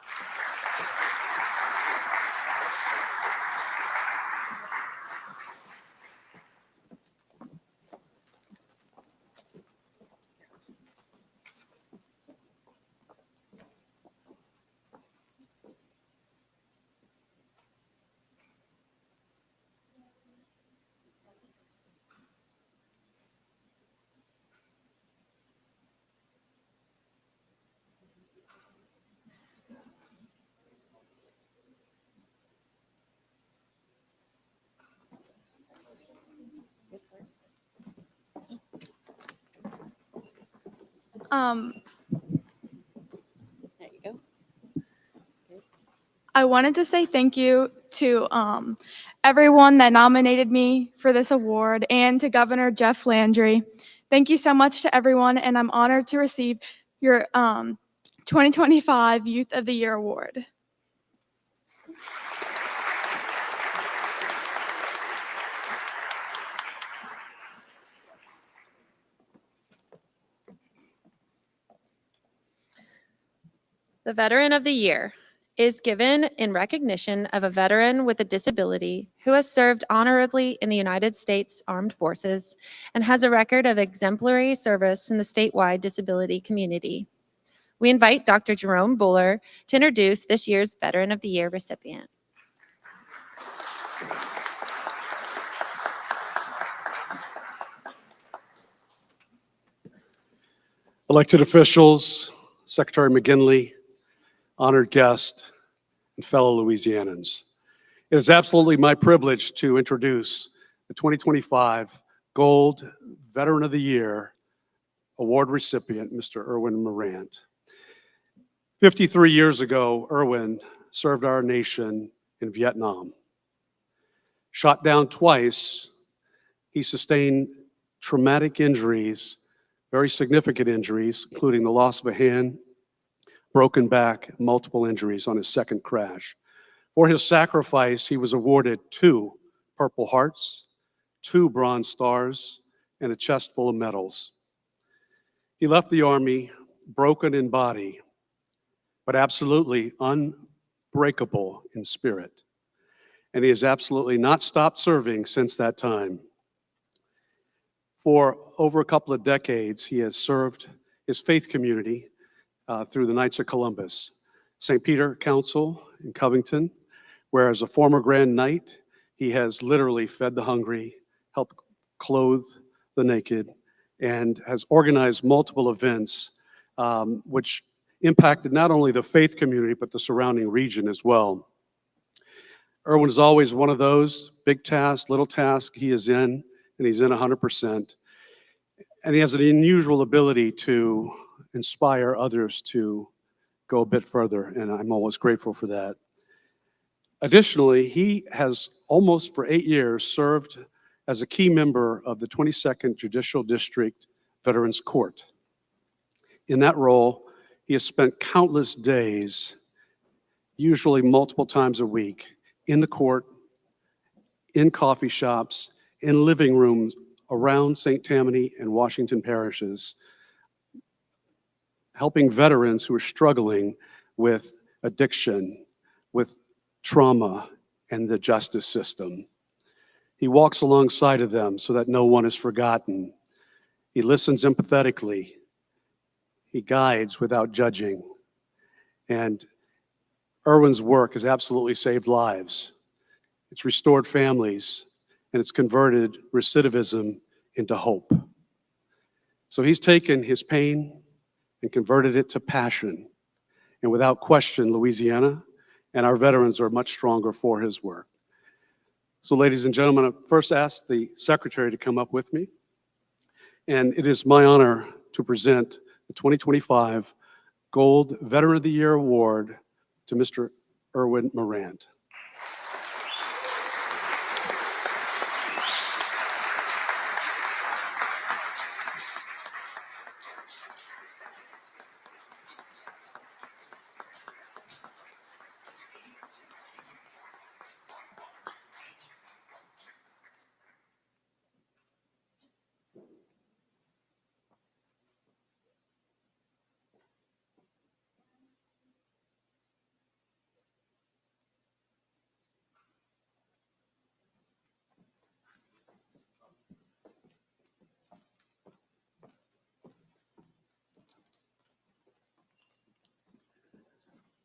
There you go. I wanted to say thank you to everyone that nominated me for this award and to Governor Jeff Landry. Thank you so much to everyone, and I'm honored to receive your 2025 Youth of the Year Award. The Veteran of the Year is given in recognition of a veteran with a disability who has served honorably in the United States Armed Forces and has a record of exemplary service in the statewide disability community. We invite Dr. Jerome Buller to introduce this year's Veteran of the Year recipient. Elected officials, Secretary McGinley, honored guest, and fellow Louisianans. It is absolutely my privilege to introduce the 2025 Gold Veteran of the Year Award recipient, Mr. Erwin Morant. 53 years ago, Erwin served our nation in Vietnam. Shot down twice He sustained traumatic injuries, very significant injuries, including the loss of a hand, broken back, multiple injuries on his second crash. For his sacrifice, he was awarded 2 Purple Hearts, 2 Bronze Stars, and a chest full of medals. He left the Army broken in body, but absolutely unbreakable in spirit. And he has absolutely not stopped serving since that time. For over a couple of decades, he has served his faith community through the Knights of Columbus, St. Peter Council in Covington, where as a former Grand Knight, he has literally fed the hungry, helped clothe the naked, and has organized multiple events which impacted not only the faith community, but the surrounding region as well. Erwin is always one of those big task, little task he is in, and he's in 100%. And he has an unusual ability to inspire others to go a bit further, and I'm always grateful for that. Additionally, he has almost for 8 years served as a key member of the 22nd Judicial District Veterans Court. In that role, he has spent countless days, usually multiple times a week, in the court, in coffee shops, in living rooms around St. Tammany and Washington parishes, helping veterans who are struggling with addiction, with trauma, and the justice system. He walks alongside of them so that no one is forgotten. He listens empathetically. He guides without judging. And Erwin's work has absolutely saved lives. It's restored families, and it's converted recidivism into hope. So he's taken his pain and converted it to passion. And without question, Louisiana and our veterans are much stronger for his work. So ladies and gentlemen, I first ask the secretary to come up with me. And it is my honor to present the 2025 Gold Veteran of the Year Award to Mr. Erwin Morant.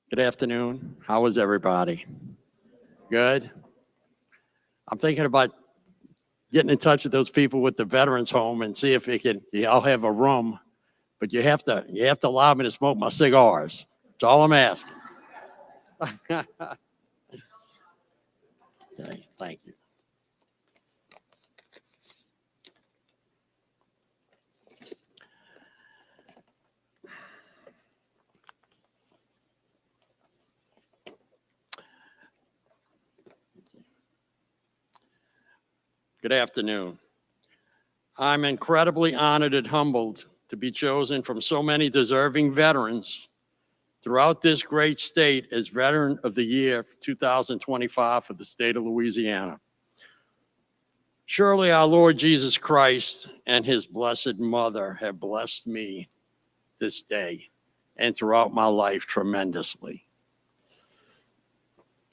Good afternoon. How is everybody? Good? I'm thinking about getting in touch with those people with the Veterans Home and see if I'll have a room, but you have to allow me to smoke my cigars. That's all I'm asking. Okay, thank you. Good afternoon. I'm incredibly honored and humbled to be chosen from so many deserving veterans throughout this great state as Veteran of the Year 2025 for the state of Louisiana. Surely our Lord Jesus Christ and his blessed mother have blessed me this day and throughout my life tremendously.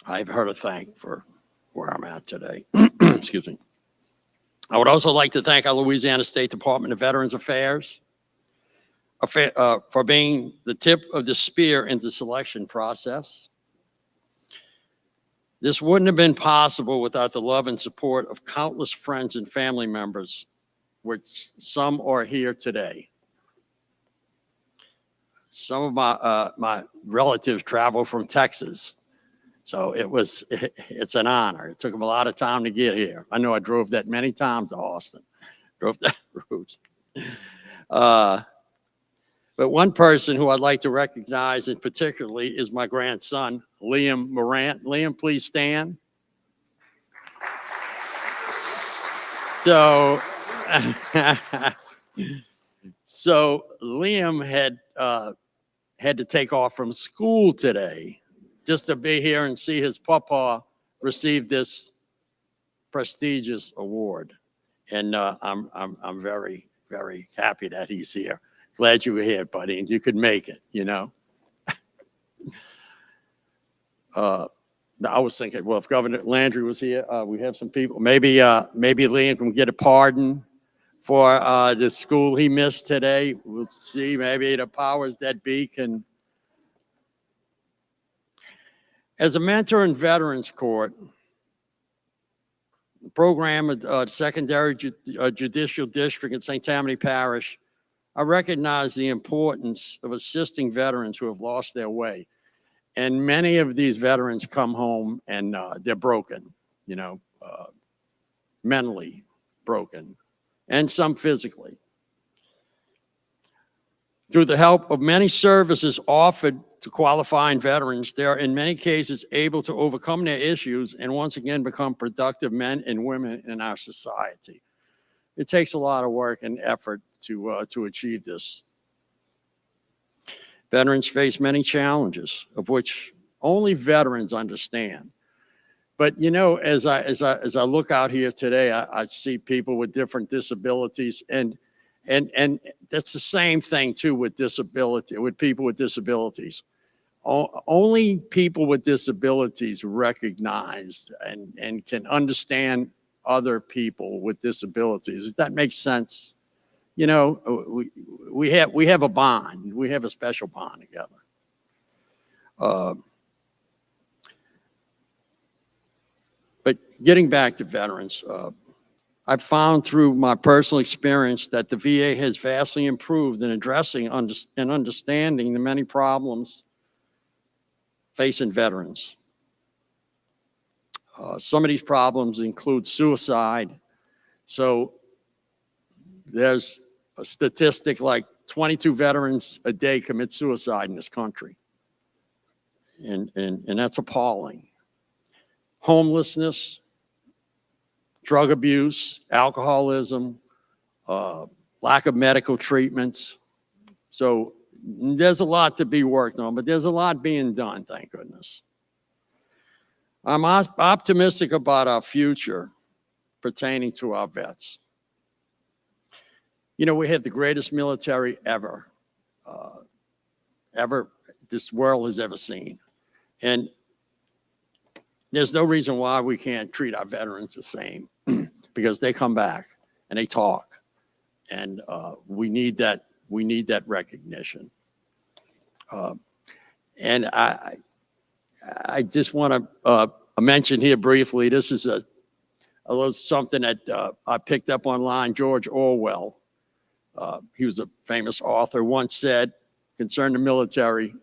I have her to thank for where I'm at today. Excuse me. I would also like to thank our Louisiana State Department of Veterans Affairs for being the tip of the spear in the selection process. This wouldn't have been possible without the love and support of countless friends and family members, which some are here today. Some of my relatives travel from Texas. So it's an honor. It took them a lot of time to get here. I know I drove that many times to Austin, drove that route. But one person who I'd like to recognize in particularly is my grandson, Liam Morant. Liam, please stand. So, so Liam had to take off from school today just to be here and see his papa receive this prestigious award. And I'm very, very happy that he's here. Glad you were here, buddy, and you could make it, you know? I was thinking, well, if Governor Landry was here, we have some people, maybe Liam can get a pardon for the school he missed today. We'll see, maybe the powers that be can. As a mentor in Veterans Court, the program of Secondary Judicial District in St. Tammany Parish, I recognize the importance of assisting veterans who have lost their way. And many of these veterans come home and they're broken, you know, mentally broken, and some physically. Through the help of many services offered to qualifying veterans, they are in many cases able to overcome their issues and once again become productive men and women in our society. It takes a lot of work and effort to achieve this. Veterans face many challenges, of which only veterans understand. But you know, as I look out here today, I see people with different disabilities, and that's the same thing too with disability, with people with disabilities. Only people with disabilities recognize and can understand other people with disabilities. Does that make sense? You know, we have a bond. We have a special bond together. But getting back to veterans, I've found through my personal experience that the VA has vastly improved in addressing and understanding the many problems facing veterans. Some of these problems include suicide. So there's a statistic like 22 veterans a day commit suicide in this country. And that's appalling. Homelessness, drug abuse, alcoholism, lack of medical treatments. So there's a lot to be worked on, but there's a lot being done, thank goodness. I'm optimistic about our future pertaining to our vets. You know, we have the greatest military ever this world has ever seen. And there's no reason why we can't treat our veterans the same because they come back and they talk. And we need that recognition. And I just want to mention here briefly, this is a little something that I picked up online. George Orwell, he was a famous author, once said concerning the military,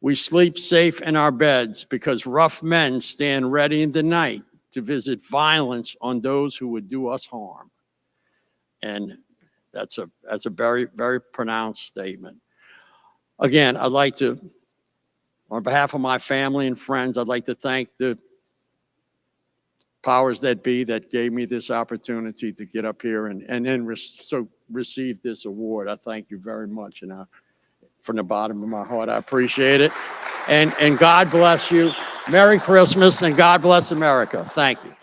"We sleep safe in our beds because rough men stand ready in the night to visit violence on those who would do us harm." And that's a very, very pronounced statement. Again, I'd like to, on behalf of my family and friends, I'd like to thank the powers that be that gave me this opportunity to get up here and then receive this award. I thank you very much, and from the bottom of my heart, I appreciate it. And God bless you. Merry Christmas, and God bless America. Thank you.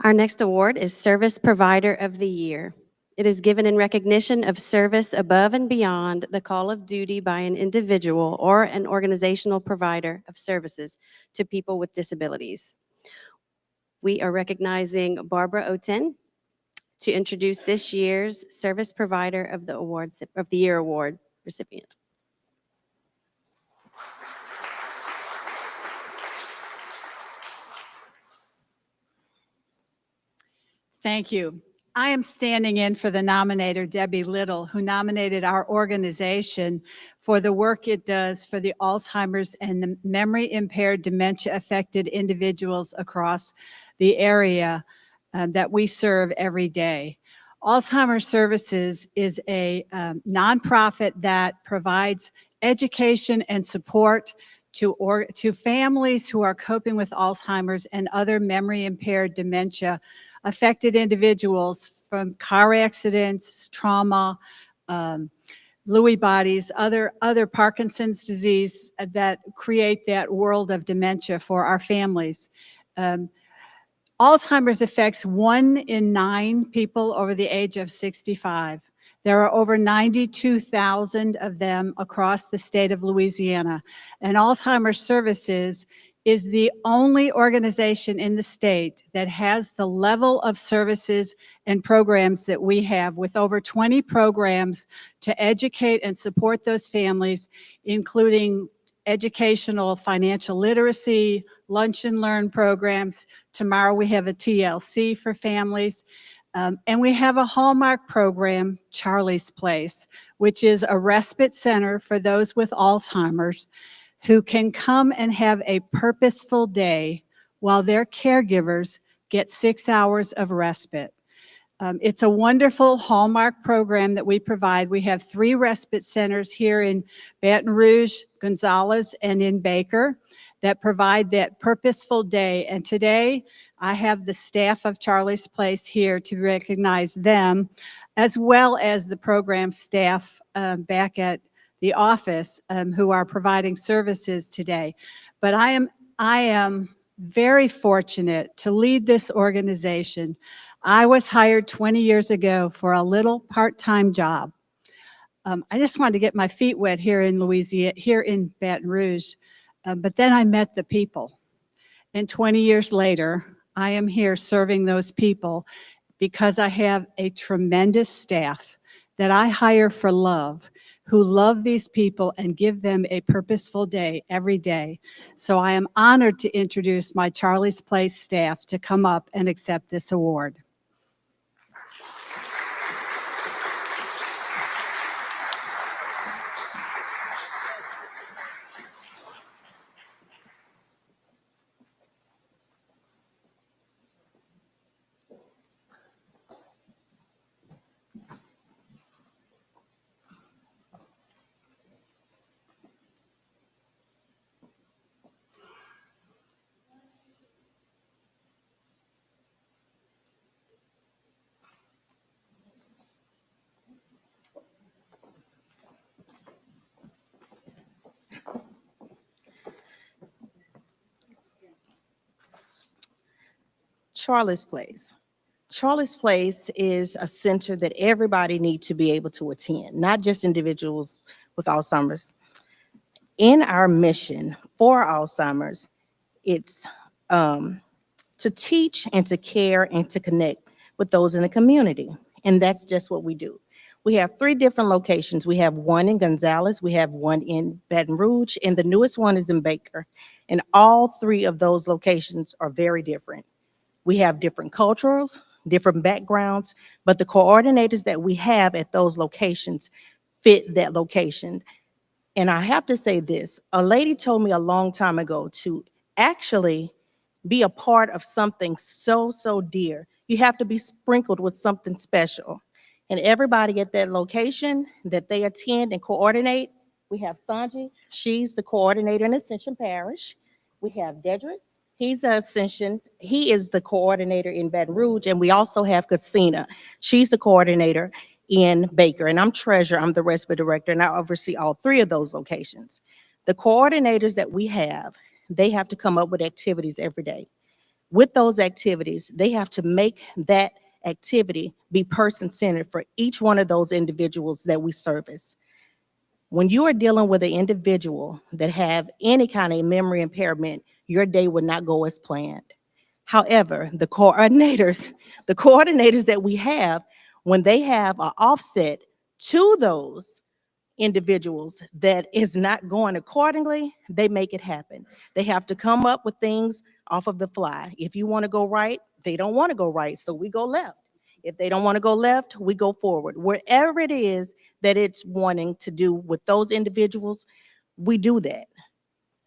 Our next award is Service Provider of the Year. It is given in recognition of service above and beyond the call of duty by an individual or an organizational provider of services to people with disabilities. We are recognizing Barbara Oten to introduce this year's Service Provider of the Year award recipient. Thank you. I am standing in for the nominator, Debbie Little, who nominated our organization for the work it does for the Alzheimer's and the memory impaired dementia affected individuals across the area that we serve every day. Alzheimer's Services is a nonprofit that provides education and support to families who are coping with Alzheimer's and other memory impaired dementia affected individuals from car accidents, trauma, Lewy bodies, other Parkinson's disease that create that world of dementia for our families. Alzheimer's affects 1 in 9 people over the age of 65. There are over 92,000 of them across the state of Louisiana. And Alzheimer's Services is the only organization in the state that has the level of services and programs that we have, with over 20 programs to educate and support those families, including educational financial literacy, lunch and learn programs. Tomorrow we have a TLC for families. And we have a Hallmark program, Charlie's Place, which is a respite center for those with Alzheimer's who can come and have a purposeful day while their caregivers get 6 hours of respite. It's a wonderful Hallmark program that we provide. We have 3 respite centers here in Baton Rouge, Gonzales, and in Baker that provide that purposeful day. And today, I have the staff of Charlie's Place here to recognize them, as well as the program staff back at the office who are providing services today. But I am very fortunate to lead this organization. I was hired 20 years ago for a little part-time job. I just wanted to get my feet wet here in Louisiana, here in Baton Rouge, but then I met the people. And 20 years later, I am here serving those people because I have a tremendous staff that I hire for love, who love these people and give them a purposeful day every day. So I am honored to introduce my Charlie's Place staff to come up and accept this award. Charlie's Place. Charlie's Place is a center that everybody needs to be able to attend, not just individuals with Alzheimer's. In our mission for Alzheimer's, it's to teach and to care and to connect with those in the community. And that's just what we do. We have 3 different locations. We have one in Gonzales, we have one in Baton Rouge, and the newest one is in Baker. And all 3 of those locations are very different. We have different cultures, different backgrounds, but the coordinators that we have at those locations fit that location. And I have to say this, a lady told me a long time ago to actually be a part of something so, so dear. You have to be sprinkled with something special. And everybody at that location that they attend and coordinate, we have Sanji, she's the coordinator in Ascension Parish. We have Dedrick, he's Ascension, he is the coordinator in Baton Rouge. And we also have Cassina, she's the coordinator in Baker. And I'm treasurer, I'm the respite director, and I oversee all 3 of those locations. The coordinators that we have, they have to come up with activities every day. With those activities, they have to make that activity be person-centered for each one of those individuals that we service. When you are dealing with an individual that have any kind of memory impairment, your day would not go as planned. However, the coordinators that we have, when they have an offset to those individuals that is not going accordingly, they make it happen. They have to come up with things off of the fly. If you want to go right, they don't want to go right, so we go left. If they don't want to go left, we go forward. Wherever it is that it's wanting to do with those individuals, we do that.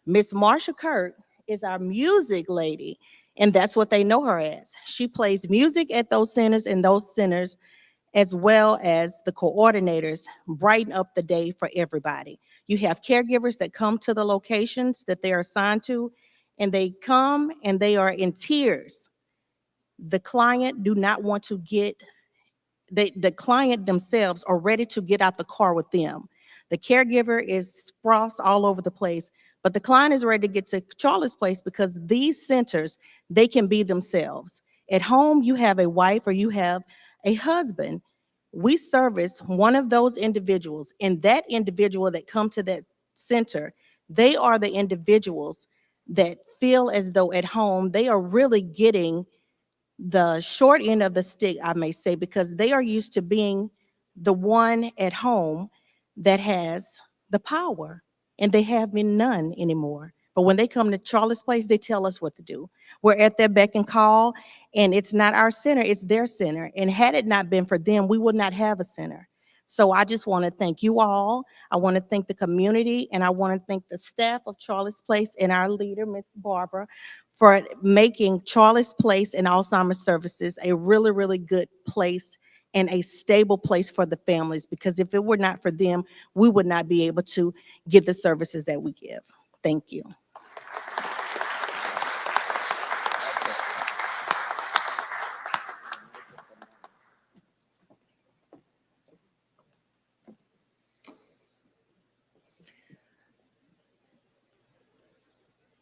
Miss Marsha Kirk is our music lady, and that's what they know her as. She plays music at those centers, and those centers, as well as the coordinators, brighten up the day for everybody. You have caregivers that come to the locations that they're assigned to, and they come and they are in tears. The client do not want to get, the client themselves are ready to get out the car with them. The caregiver is spross all over the place, but the client is ready to get to Charlotte's Place because these centers, they can be themselves. At home, you have a wife or you have a husband. We service one of those individuals, and that individual that come to that center, they are the individuals that feel as though at home they are really getting the short end of the stick, I may say, because they are used to being the one at home that has the power, and they have been none anymore. But when they come to Charlotte's Place, they tell us what to do. We're at their beck and call, and it's not our center, it's their center. And had it not been for them, we would not have a center. So I just want to thank you all. I want to thank the community, and I want to thank the staff of Charlotte's Place and our leader, Ms. Barbara, for making Charlotte's Place and Alzheimer's Services a really, really good place and a stable place for the families, because if it were not for them, we would not be able to get the services that we give. Thank you.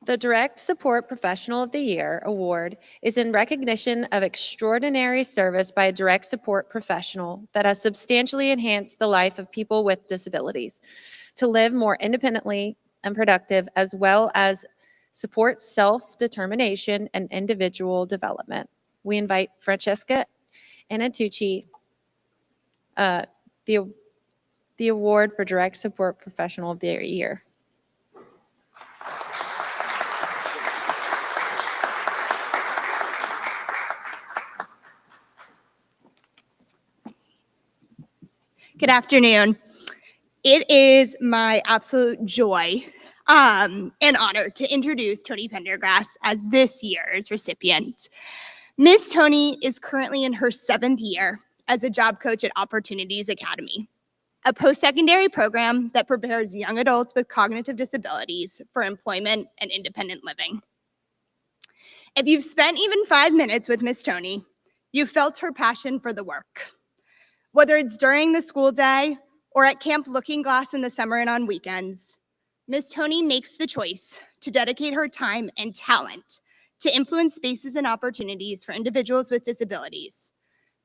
The Direct Support Professional of the Year award is in recognition of extraordinary service by a direct support professional that has substantially enhanced the life of people with disabilities to live more independently and productive, as well as support self-determination and individual development. We invite Francesca Anatucci, the award for Direct Support Professional of the Year. Good afternoon. It is my absolute joy and honor to introduce Tony Pendergrass as this year's recipient. Miss Tony is currently in her 7th year as a job coach at Opportunities Academy, a post-secondary program that prepares young adults with cognitive disabilities for employment and independent living. If you've spent even 5 minutes with Miss Tony, you've felt her passion for the work. Whether it's during the school day or at Camp Looking Glass in the summer and on weekends, Miss Tony makes the choice to dedicate her time and talent to influence spaces and opportunities for individuals with disabilities,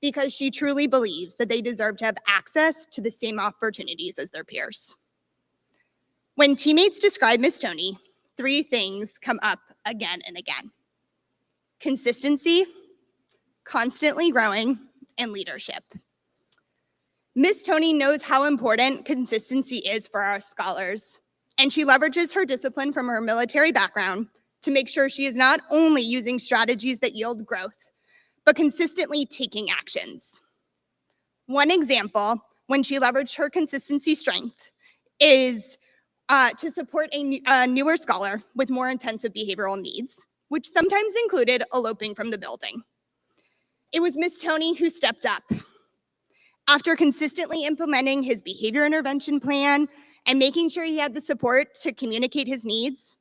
because she truly believes that they deserve to have access to the same opportunities as their peers. When teammates describe Miss Tony, 3 things come up again and again: consistency, constantly growing, and leadership. Miss Tony knows how important consistency is for our scholars, and she leverages her discipline from her military background to make sure she is not only using strategies that yield growth, but consistently taking actions. One example, when she leveraged her consistency strength, is to support a newer scholar with more intensive behavioral needs, which sometimes included eloping from the building. It was Miss Tony who stepped up. After consistently implementing his behavior intervention plan and making sure he had the support to communicate his needs,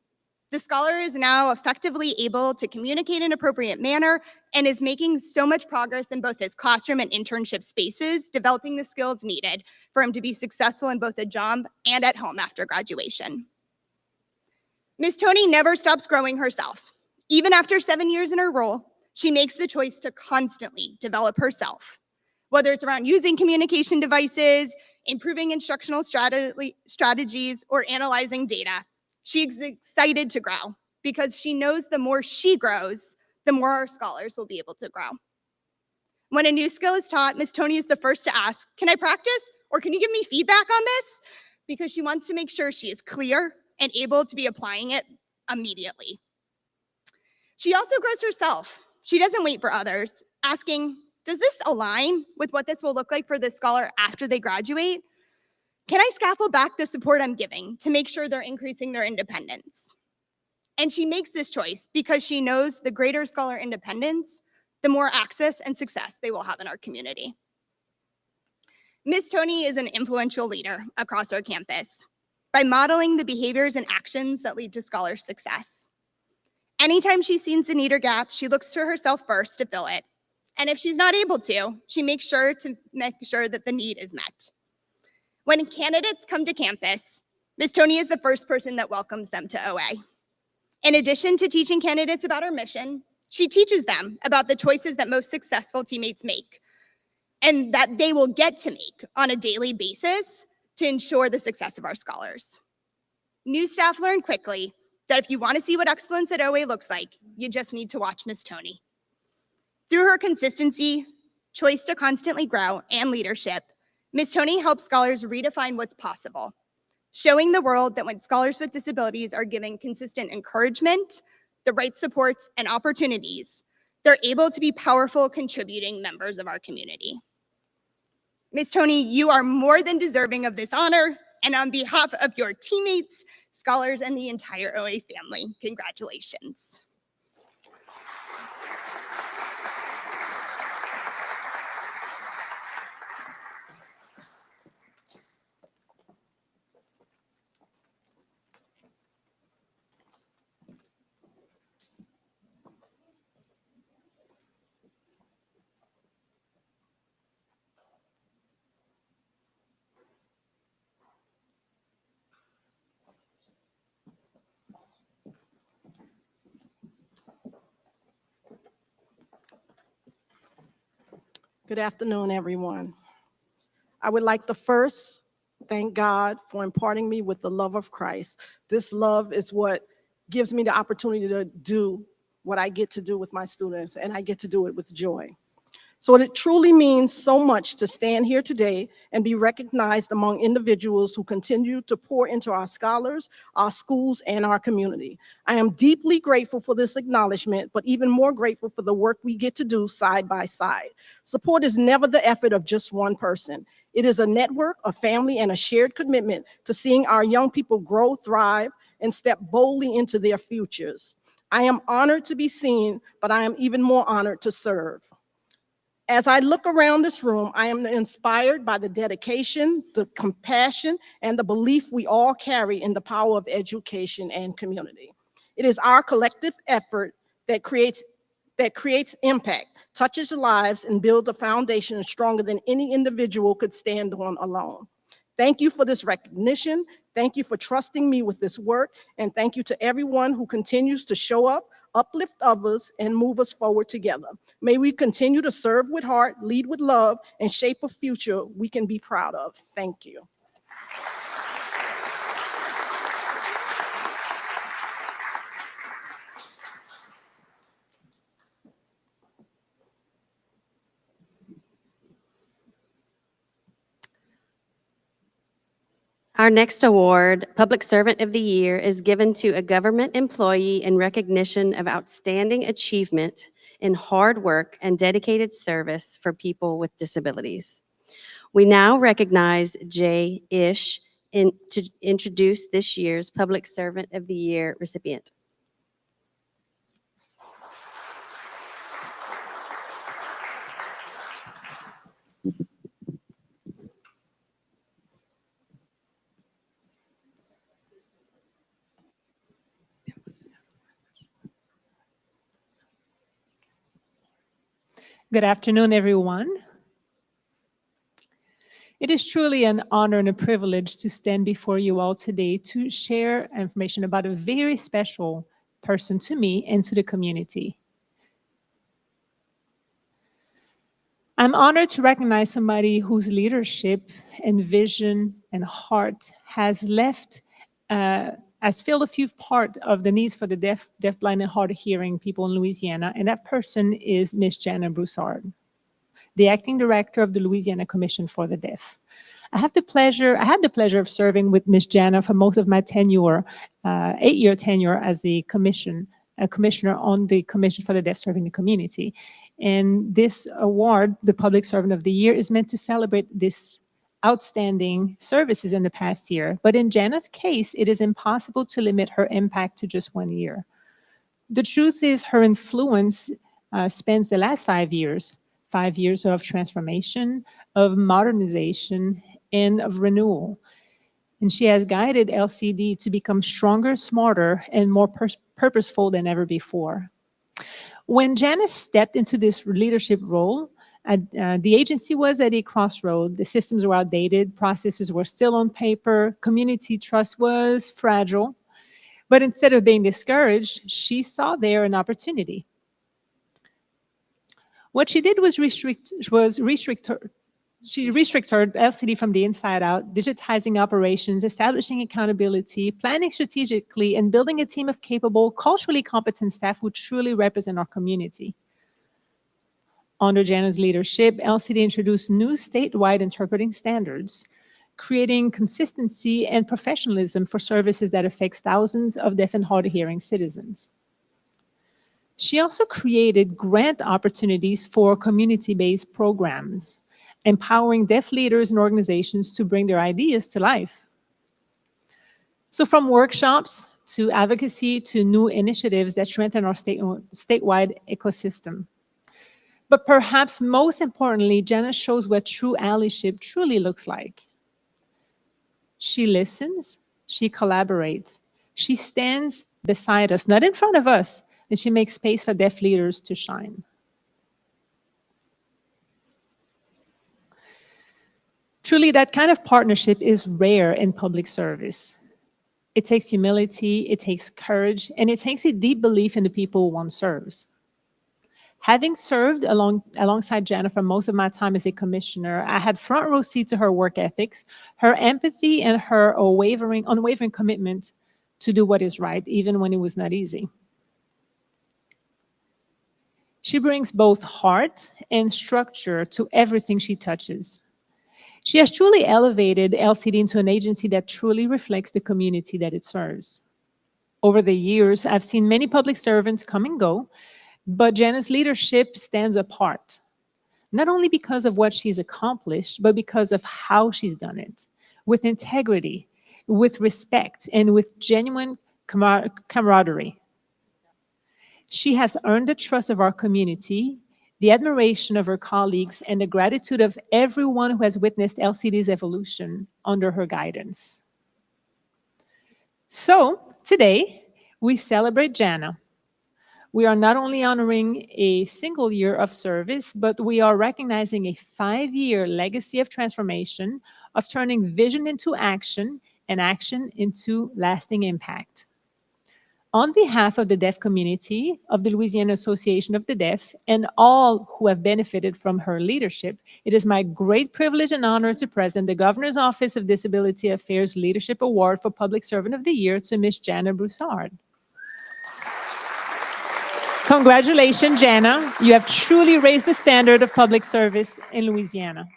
the scholar is now effectively able to communicate in an appropriate manner and is making so much progress in both his classroom and internship spaces, developing the skills needed for him to be successful in both a job and at home after graduation. Miss Tony never stops growing herself. Even after 7 years in her role, she makes the choice to constantly develop herself. Whether it's around using communication devices, improving instructional strategies, or analyzing data, she's excited to grow because she knows the more she grows, the more our scholars will be able to grow. When a new skill is taught, Miss Tony is the first to ask, "Can I practice? Or can you give me feedback on this?" Because she wants to make sure she is clear and able to be applying it immediately. She also grows herself. She doesn't wait for others, asking, Does this align with what this will look like for the scholar after they graduate? Can I scaffold back the support I'm giving to make sure they're increasing their independence? And she makes this choice because she knows the greater scholar independence, the more access and success they will have in our community. Ms. Tony is an influential leader across our campus by modeling the behaviors and actions that lead to scholar success. Anytime she sees a need or gap, she looks to herself first to fill it. And if she's not able to, she makes sure that the need is met. When candidates come to campus, Ms. Tony is the first person that welcomes them to OA. In addition to teaching candidates about our mission, she teaches them about the choices that most successful teammates make and that they will get to make on a daily basis to ensure the success of our scholars. New staff learn quickly that if you want to see what excellence at OA looks like, you just need to watch Ms. Tony. Through her consistency, choice to constantly grow, and leadership, Ms. Tony helps scholars redefine what's possible, showing the world that when scholars with disabilities are given consistent encouragement, the right supports, and opportunities, they're able to be powerful, contributing members of our community. Ms. Tony, you are more than deserving of this honor, and on behalf of your teammates, scholars, and the entire OA family, congratulations. Good afternoon, everyone. I would like to first thank God for imparting me with the love of Christ. This love is what gives me the opportunity to do what I get to do with my students, and I get to do it with joy. So it truly means so much to stand here today and be recognized among individuals who continue to pour into our scholars, our schools, and our community. I am deeply grateful for this acknowledgement, but even more grateful for the work we get to do side by side. Support is never the effort of just one person. It is a network, a family, and a shared commitment to seeing our young people grow, thrive, and step boldly into their futures. I am honored to be seen, but I am even more honored to serve. As I look around this room, I am inspired by the dedication, the compassion, and the belief we all carry in the power of education and community. It is our collective effort that creates impact, touches lives, and builds a foundation stronger than any individual could stand on alone. Thank you for this recognition. Thank you for trusting me with this work. And thank you to everyone who continues to show up, uplift others, and move us forward together. May we continue to serve with heart, lead with love, and shape a future we can be proud of. Thank you. Our next award, Public Servant of the Year, is given to a government employee in recognition of outstanding achievement in hard work and dedicated service for people with disabilities. We now recognize Jay Ish to introduce this year's Public Servant of the Year recipient. Good afternoon, everyone. It is truly an honor and a privilege to stand before you all today to share information about a very special person to me and to the community. I'm honored to recognize somebody whose leadership and vision and heart has filled a few part of the needs for the deaf, blind, and hard of hearing people in Louisiana, and that person is Ms. Jana Broussard, the acting director of the Louisiana Commission for the Deaf. I had the pleasure of serving with Ms. Jana for most of my tenure, 8-year tenure as a commissioner on the Commission for the Deaf serving the community. And this award, the Public Servant of the Year, is meant to celebrate this outstanding services in the past year. But in Jana's case, it is impossible to limit her impact to just 1 year. The truth is her influence spans the last 5 years, 5 years of transformation, of modernization, and of renewal. And she has guided LCD to become stronger, smarter, and more purposeful than ever before. When Janice stepped into this leadership role, the agency was at a crossroad. The systems were outdated, processes were still on paper, community trust was fragile. But instead of being discouraged, she saw there an opportunity. What she did was restrict her LCD from the inside out, digitizing operations, establishing accountability, planning strategically, and building a team of capable, culturally competent staff who truly represent our community. Under Jana's leadership, LCD introduced new statewide interpreting standards, creating consistency and professionalism for services that affects thousands of deaf and hard-of-hearing citizens. She also created grant opportunities for community-based programs, empowering deaf leaders and organizations to bring their ideas to life. So from workshops to advocacy to new initiatives that strengthen our statewide ecosystem. But perhaps most importantly, Jana shows what true allyship truly looks like. She listens, she collaborates, she stands beside us, not in front of us, and she makes space for deaf leaders to shine. Truly, that kind of partnership is rare in public service. It takes humility, it takes courage, and it takes a deep belief in the people one serves. Having served alongside Jana for most of my time as a commissioner, I had front row seat to her work ethics, her empathy, and her unwavering commitment to do what is right, even when it was not easy. She brings both heart and structure to everything she touches. She has truly elevated LCD into an agency that truly reflects the community that it serves. Over the years, I've seen many public servants come and go, but Jana's leadership stands apart, not only because of what she's accomplished, but because of how she's done it, with integrity, with respect, and with genuine camaraderie. She has earned the trust of our community, the admiration of her colleagues, and the gratitude of everyone who has witnessed LCD's evolution under her guidance. So today, we celebrate Jana. We are not only honoring a single year of service, but we are recognizing a 5-year legacy of transformation, of turning vision into action and action into lasting impact. On behalf of the deaf community, of the Louisiana Association of the Deaf, and all who have benefited from her leadership, it is my great privilege and honor to present the Governor's Office of Disability Affairs Leadership Award for Public Servant of the Year to Ms. Jana Broussard. Congratulations, Jana. You have truly raised the standard of public service in Louisiana.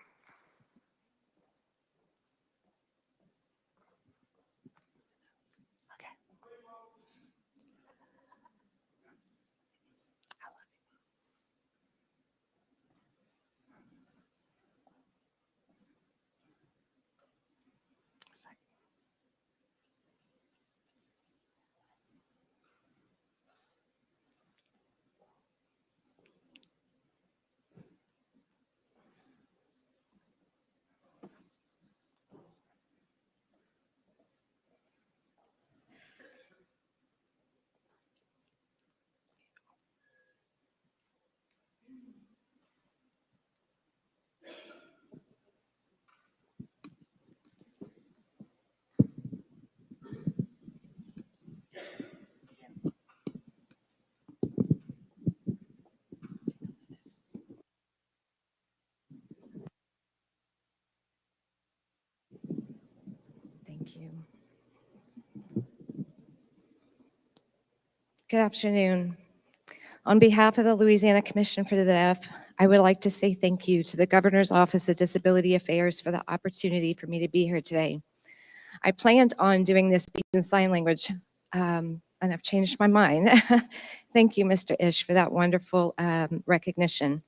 Thank you. Good afternoon. On behalf of the Louisiana Commission for the Deaf, I would like to say thank you to the Governor's Office of Disability Affairs for the opportunity for me to be here today. I planned on doing this speech in sign language and I've changed my mind. Thank you, Mr. Ish, for that wonderful recognition.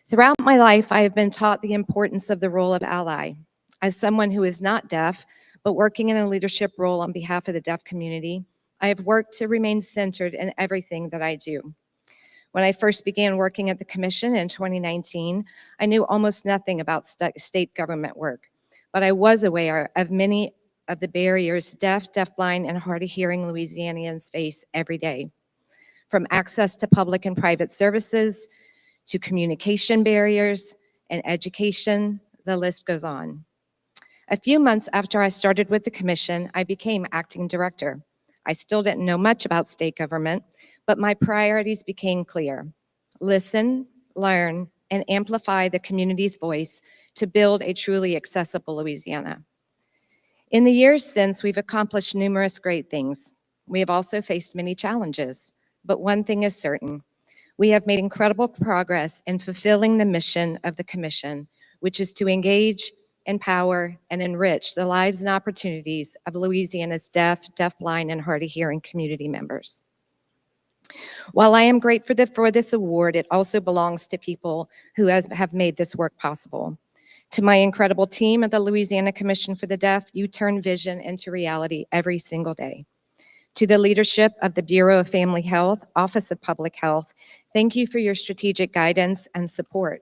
Throughout my life, I have been taught the importance of the role of ally. As someone who is not deaf, but working in a leadership role on behalf of the deaf community, I have worked to remain centered in everything that I do. When I first began working at the commission in 2019, I knew almost nothing about state government work, but I was aware of many of the barriers deaf, deafblind, and hard of hearing Louisianians face every day. From access to public and private services, to communication barriers and education, the list goes on. A few months after I started with the commission, I became acting director. I still didn't know much about state government, but my priorities became clear. Listen, learn, and amplify the community's voice to build a truly accessible Louisiana. In the years since, we've accomplished numerous great things. We have also faced many challenges, but one thing is certain. We have made incredible progress in fulfilling the mission of the commission, which is to engage, empower, and enrich the lives and opportunities of Louisiana's deaf, deafblind, and hard of hearing community members. While I am grateful for this award, it also belongs to people who have made this work possible. To my incredible team at the Louisiana Commission for the Deaf, you turn vision into reality every single day. To the leadership of the Bureau of Family Health, Office of Public Health, thank you for your strategic guidance and support.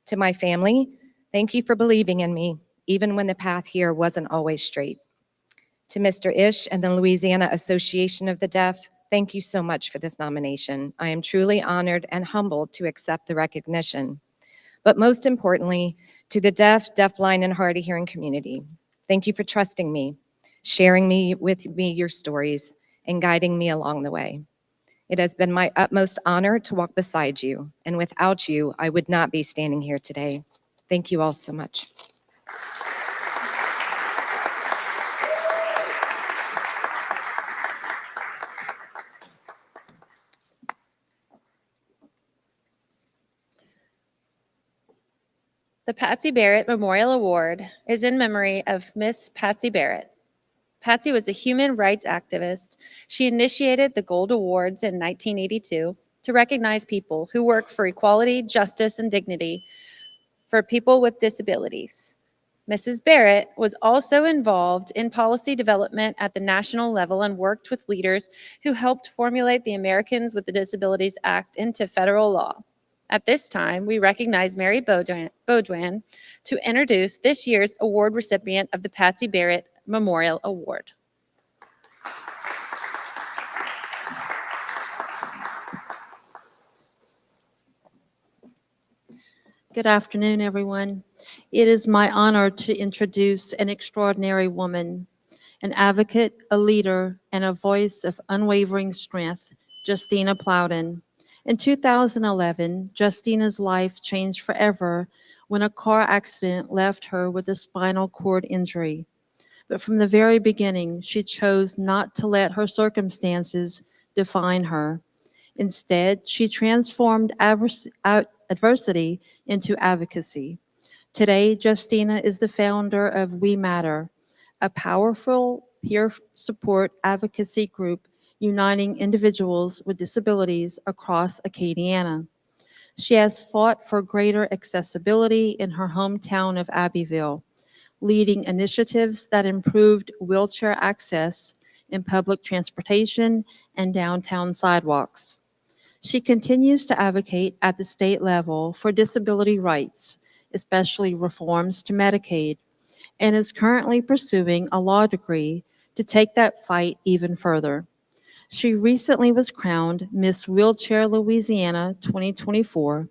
To my family, thank you for believing in me, even when the path here wasn't always straight. To Mr. Ish and the Louisiana Association of the Deaf, thank you so much for this nomination. I am truly honored and humbled to accept the recognition. But most importantly, to the deaf, deafblind, and hard of hearing community, thank you for trusting me, sharing with me your stories, and guiding me along the way. It has been my utmost honor to walk beside you, and without you, I would not be standing here today. Thank you all so much. The Patsy Barrett Memorial Award is in memory of Miss Patsy Barrett. Patsy was a human rights activist. She initiated the Gold Awards in 1982 to recognize people who work for equality, justice, and dignity for people with disabilities. Mrs. Barrett was also involved in policy development at the national level and worked with leaders who helped formulate the Americans with Disabilities Act into federal law. At this time, we recognize Mary Beaudoin to introduce this year's award recipient of the Patsy Barrett Memorial Award. Good afternoon, everyone. It is my honor to introduce an extraordinary woman, an advocate, a leader, and a voice of unwavering strength, Justina Plowden. In 2011, Justina's life changed forever when a car accident left her with a spinal cord injury. But from the very beginning, she chose not to let her circumstances define her. Instead, she transformed adversity into advocacy. Today, Justina is the founder of We Matter, a powerful peer support advocacy group uniting individuals with disabilities across Acadiana. She has fought for greater accessibility in her hometown of Abbeville, leading initiatives that improved wheelchair access in public transportation and downtown sidewalks. She continues to advocate at the state level for disability rights, especially reforms to Medicaid, and is currently pursuing a law degree to take that fight even further. She recently was crowned Miss Wheelchair Louisiana 2024,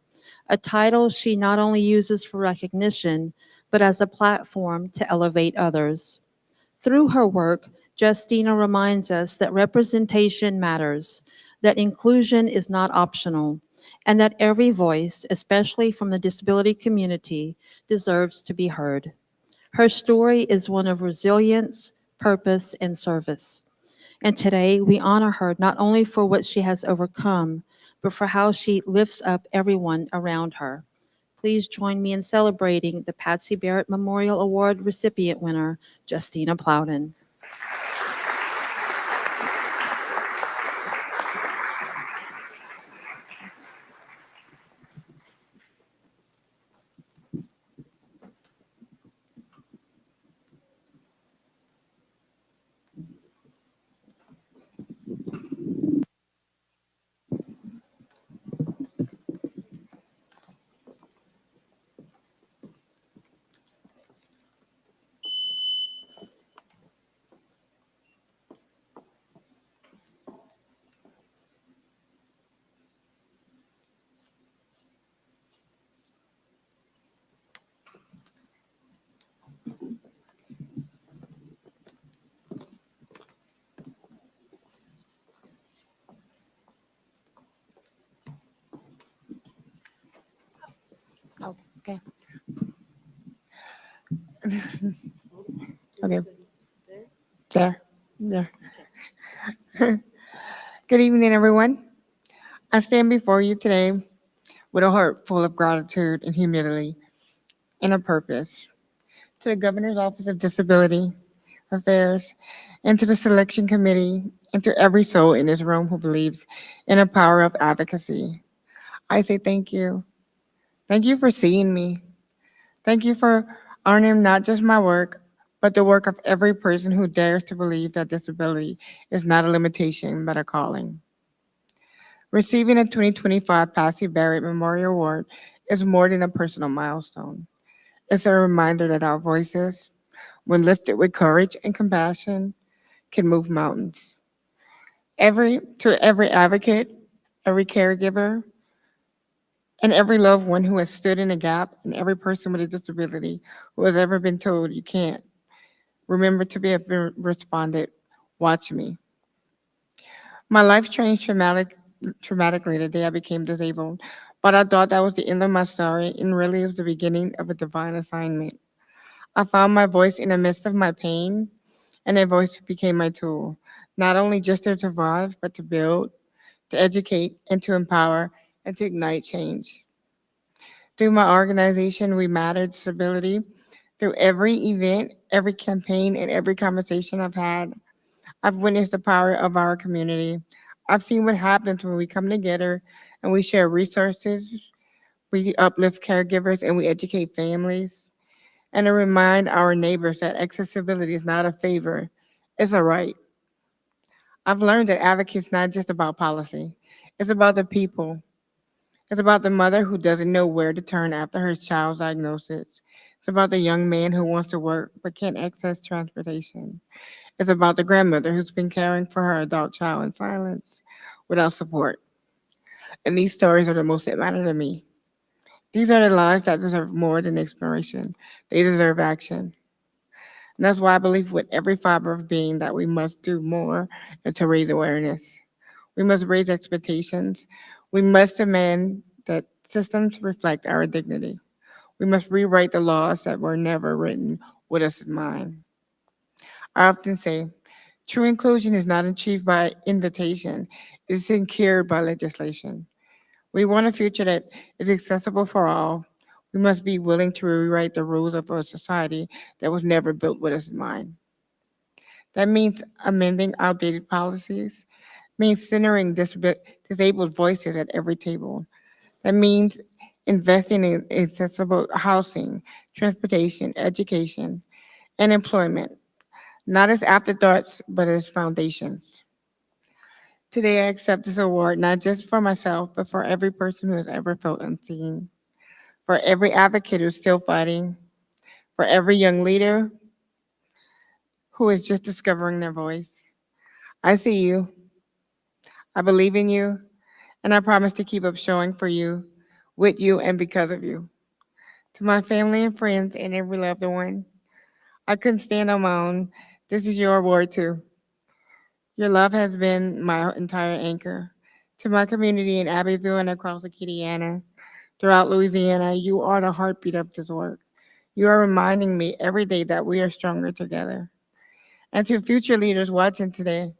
a title she not only uses for recognition, but as a platform to elevate others. Through her work, Justina reminds us that representation matters, that inclusion is not optional, and that every voice, especially from the disability community, deserves to be heard. Her story is one of resilience, purpose, and service. And today, we honor her not only for what she has overcome, but for how she lifts up everyone around her. Please join me in celebrating the Patsy Barrett Memorial Award recipient winner, Justina Plowden. Okay. Okay. There. Good evening, everyone. I stand before you today with a heart full of gratitude and humility and a purpose. To the Governor's Office of Disability Affairs and to the Selection Committee and to every soul in this room who believes in the power of advocacy, I say thank you. Thank you for seeing me. Thank you for honoring not just my work, but the work of every person who dares to believe that disability is not a limitation, but a calling. Receiving a 2025 Patsy Barrett Memorial Award is more than a personal milestone. It's a reminder that our voices, when lifted with courage and compassion, can move mountains. To every advocate, every caregiver, and every loved one who has stood in a gap, and every person with a disability who has ever been told you can't, remember to be responded, watch me. My life changed traumatically the day I became disabled, but I thought that was the end of my story, and really it was the beginning of a divine assignment. I found my voice in the midst of my pain, and that voice became my tool, not only just to survive, but to build, to educate, and to empower, and to ignite change. Through my organization, We Matter Disability, through every event, every campaign, and every conversation I've had, I've witnessed the power of our community. I've seen what happens when we come together and we share resources, we uplift caregivers, and we educate families, and to remind our neighbors that accessibility is not a favor, it's a right. I've learned that advocacy is not just about policy, it's about the people. It's about the mother who doesn't know where to turn after her child's diagnosis. It's about the young man who wants to work but can't access transportation. It's about the grandmother who's been caring for her adult child in silence without support. And these stories are the most that matter to me. These are the lives that deserve more than exploration. They deserve action. And that's why I believe with every fiber of being that we must do more and to raise awareness. We must raise expectations. We must demand that systems reflect our dignity. We must rewrite the laws that were never written with us in mind. I often say, true inclusion is not achieved by invitation, it is secured by legislation. We want a future that is accessible for all. We must be willing to rewrite the rules of a society that was never built with us in mind. That means amending outdated policies, means centering disabled voices at every table. That means investing in accessible housing, transportation, education, and employment, not as afterthoughts, but as foundations. Today, I accept this award not just for myself, but for every person who has ever felt unseen, for every advocate who's still fighting, for every young leader who is just discovering their voice. I see you, I believe in you, and I promise to keep up showing for you, with you, and because of you. To my family and friends and every loved one, I couldn't stand on my own. This is your award too. Your love has been my entire anchor. To my community in Abbeville and across Acadiana, throughout Louisiana, you are the heartbeat of this work. You are reminding me every day that we are stronger together. And to future leaders watching today,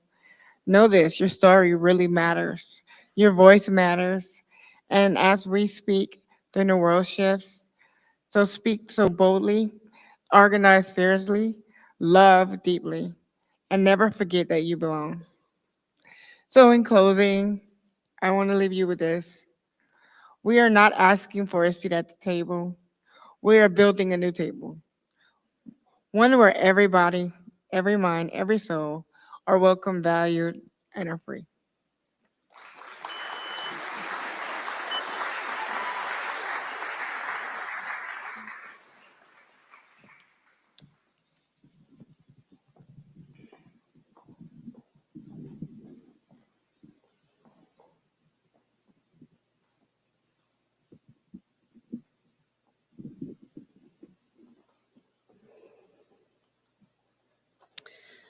know this, your story really matters. Your voice matters. And as we speak, then the world shifts. So speak so boldly, organize fiercely, love deeply, and never forget that you belong. So in closing, I want to leave you with this. We are not asking for a seat at the table. We are building a new table. One where everybody, every mind, every soul are welcome, valued, and are free.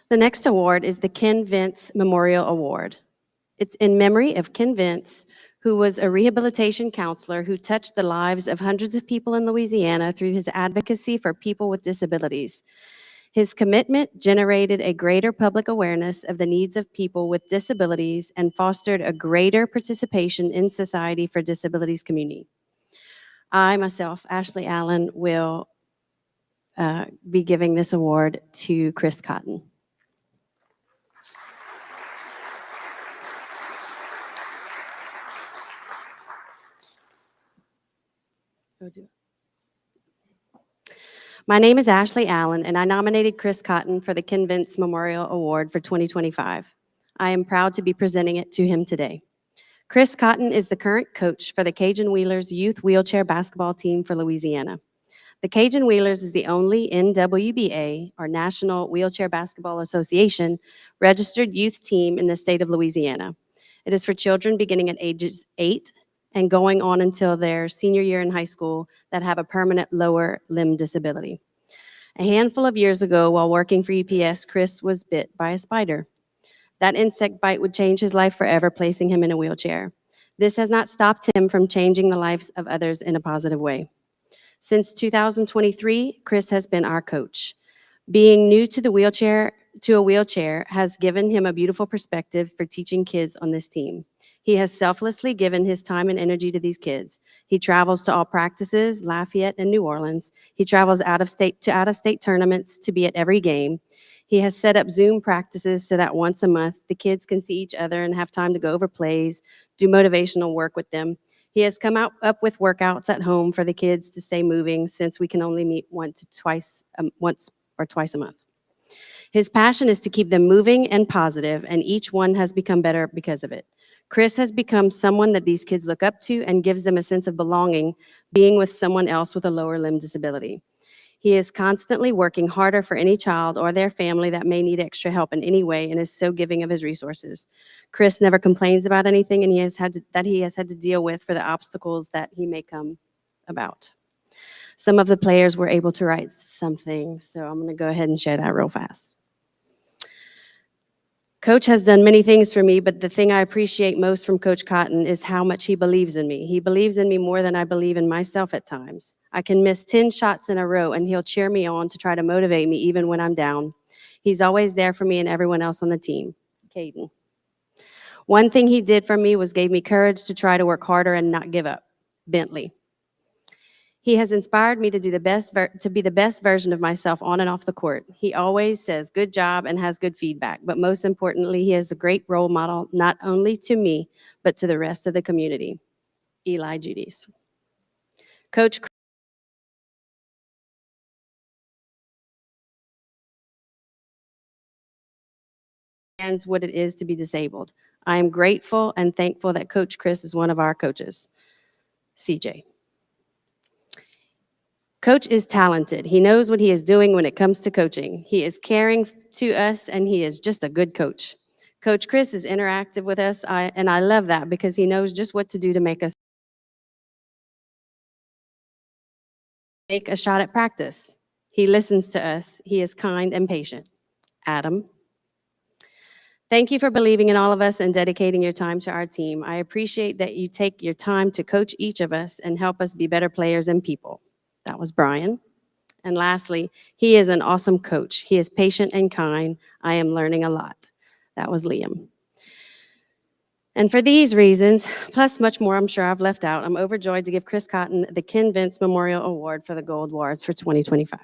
The next award is the Ken Vince Memorial Award. It's in memory of Ken Vince, who was a rehabilitation counselor who touched the lives of hundreds of people in Louisiana through his advocacy for people with disabilities. His commitment generated a greater public awareness of the needs of people with disabilities and fostered a greater participation in society for disabilities community. I, myself, Ashley Allen, will be giving this award to Chris Cotton. My name is Ashley Allen, and I nominated Chris Cotton for the Ken Vince Memorial Award for 2025. I am proud to be presenting it to him today. Chris Cotton is the current coach for the Cajun Wheelers youth wheelchair basketball team for Louisiana. The Cajun Wheelers is the only NWBA, or National Wheelchair Basketball Association, registered youth team in the state of Louisiana. It is for children beginning at ages 8 and going on until their senior year in high school that have a permanent lower limb disability. A handful of years ago, while working for UPS, Chris was bit by a spider. That insect bite would change his life forever, placing him in a wheelchair. This has not stopped him from changing the lives of others in a positive way. Since 2023, Chris has been our coach. Being new to a wheelchair has given him a beautiful perspective for teaching kids on this team. He has selflessly given his time and energy to these kids. He travels to all practices, Lafayette and New Orleans. He travels out of state tournaments to be at every game. He has set up Zoom practices so that once a month, the kids can see each other and have time to go over plays, do motivational work with them. He has come up with workouts at home for the kids to stay moving, since we can only meet once or twice a month. His passion is to keep them moving and positive, and each one has become better because of it. Chris has become someone that these kids look up to and gives them a sense of belonging, being with someone else with a lower limb disability. He is constantly working harder for any child or their family that may need extra help in any way, and is so giving of his resources. Chris never complains about anything and he has had to deal with for the obstacles that he may come about. Some of the players were able to write something, so I'm going to go ahead and share that real fast. Coach has done many things for me, but the thing I appreciate most from Coach Cotton is how much he believes in me. He believes in me more than I believe in myself at times. I can miss 10 shots in a row and he'll cheer me on to try to motivate me even when I'm down. He's always there for me and everyone else on the team. Caden. One thing he did for me was gave me courage to try to work harder and not give up. Bentley. He has inspired me to be the best version of myself on and off the court. He always says good job and has good feedback, but most importantly, he is a great role model, not only to me, but to the rest of the community. Eli Judice. Coach understands what it is to be disabled. I am grateful and thankful that Coach Chris is one of our coaches. CJ. Coach is talented. He knows what he is doing when it comes to coaching. He is caring to us, and he is just a good coach. Coach Chris is interactive with us, and I love that because he knows just what to do to make us take a shot at practice. He listens to us. He is kind and patient. Adam. Thank you for believing in all of us and dedicating your time to our team. I appreciate that you take your time to coach each of us and help us be better players and people. That was Brian. And lastly, he is an awesome coach. He is patient and kind. I am learning a lot. That was Liam. And for these reasons, plus much more I'm sure I've left out, I'm overjoyed to give Chris Cotton the Ken Vince Memorial Award for the Gold Awards for 2025.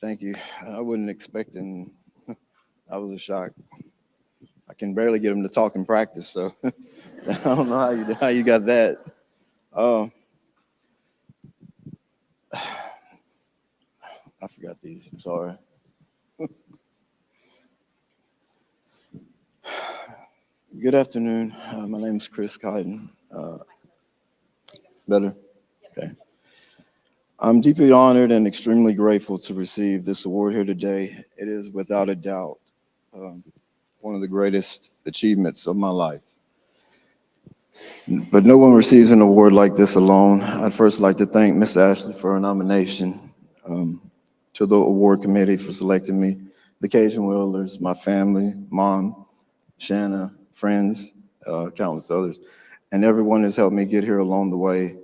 Thank you. I wasn't expecting, I was shocked. can barely get him to talk in practice, so I don't know how you got that. I forgot these, I'm sorry. Good afternoon. My name is Chris Cotton. Better? Okay. I'm deeply honored and extremely grateful to receive this award here today. It is without a doubt one of the greatest achievements of my life. But no one receives an award like this alone. I'd first like to thank Miss Ashley for her nomination, to the award committee for selecting me, the Cajun Whalers, my family, mom, Shanna, friends, countless others, and everyone has helped me get here along the way.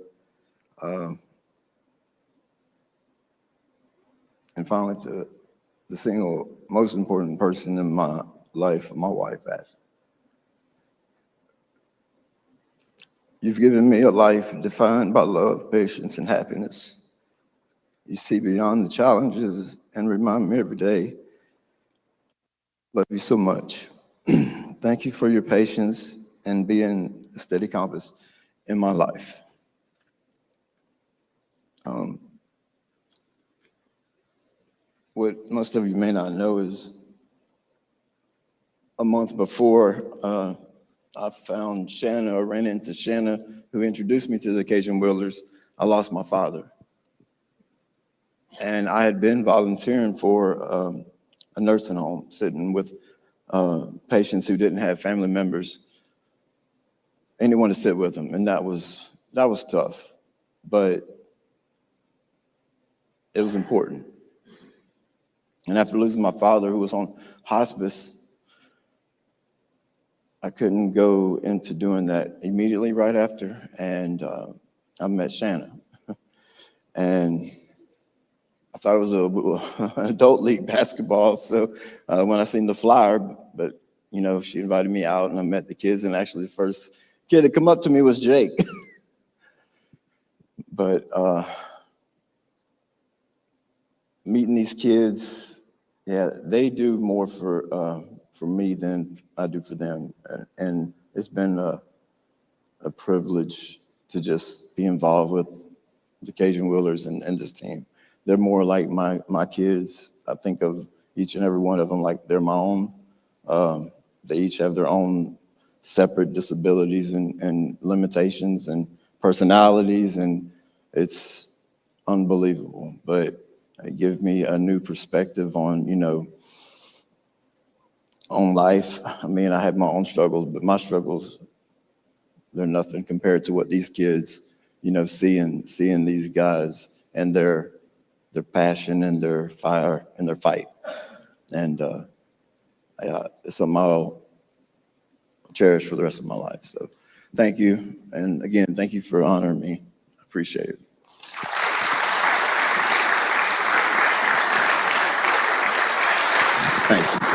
And finally, to the single most important person in my life, my wife, Ashley. You've given me a life defined by love, patience, and happiness. You see beyond the challenges and remind me every day, love you so much. Thank you for your patience and being a steady compass in my life. What most of you may not know is a month before I found Shanna, or ran into Shanna, who introduced me to the Cajun Whalers, I lost my father. And I had been volunteering for a nursing home, sitting with patients who didn't have family members, anyone to sit with them, and that was tough, but it was important. And after losing my father, who was on hospice, I couldn't go into doing that immediately right after, and I met Shanna. And I thought it was an adult league basketball, so when I seen the flyer, but you know, she invited me out and I met the kids, and actually the first kid to come up to me was Jake. But meeting these kids, yeah, they do more for me than I do for them. And it's been a privilege to just be involved with the Cajun Whalers and this team. They're more like my kids. I think of each and every one of them like they're my own. They each have their own separate disabilities and limitations and personalities, and it's unbelievable. But it gives me a new perspective on, you know, on life. I mean, I have my own struggles, but my struggles, they're nothing compared to what these kids, you know, seeing these guys and their passion and their fire and their fight. And it's something I'll cherish for the rest of my life. So thank you. And again, thank you for honoring me. I appreciate it. Thank you.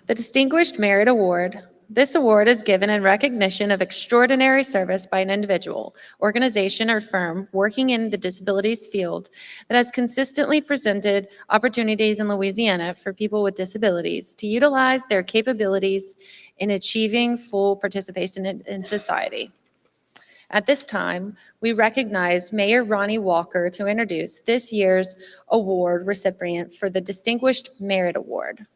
The Distinguished Merit Award. This award is given in recognition of extraordinary service by an individual, organization, or firm working in the disabilities field that has consistently presented opportunities in Louisiana for people with disabilities to utilize their capabilities in achieving full participation in society. At this time, we recognize Mayor Ronnie Walker to introduce this year's award recipient for the Distinguished Merit Award.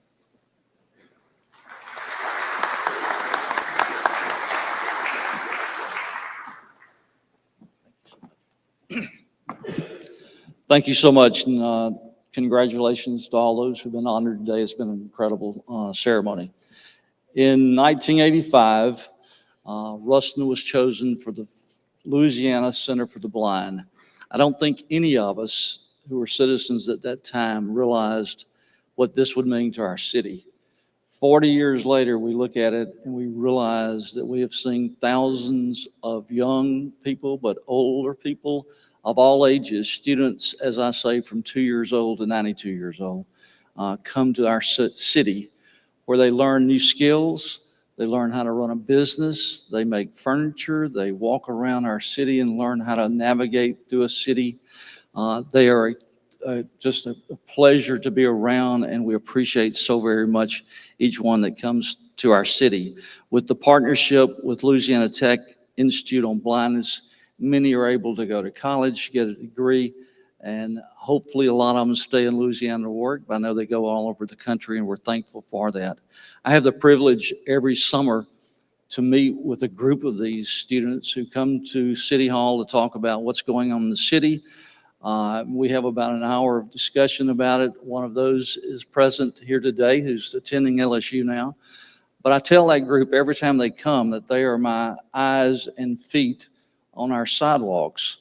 Thank you so much, and congratulations to all those who've been honored today. It's been an incredible ceremony. In 1985, Ruston was chosen for the Louisiana Center for the Blind. I don't think any of us who were citizens at that time realized what this would mean to our city. 40 years later, we look at it and we realize that we have seen thousands of young people, but older people of all ages, students, as I say, from 2 years old to 92 years old, come to our city where they learn new skills, they learn how to run a business, they make furniture, they walk around our city and learn how to navigate through a city. They are just a pleasure to be around, and we appreciate so very much each one that comes to our city. With the partnership with Louisiana Tech Institute on Blindness, many are able to go to college, get a degree, and hopefully a lot of them stay in Louisiana to work. But I know they go all over the country, and we're thankful for that. I have the privilege every summer to meet with a group of these students who come to City Hall to talk about what's going on in the city. We have about an hour of discussion about it. One of those is present here today, who's attending LSU now. But I tell that group every time they come that they are my eyes and feet on our sidewalks,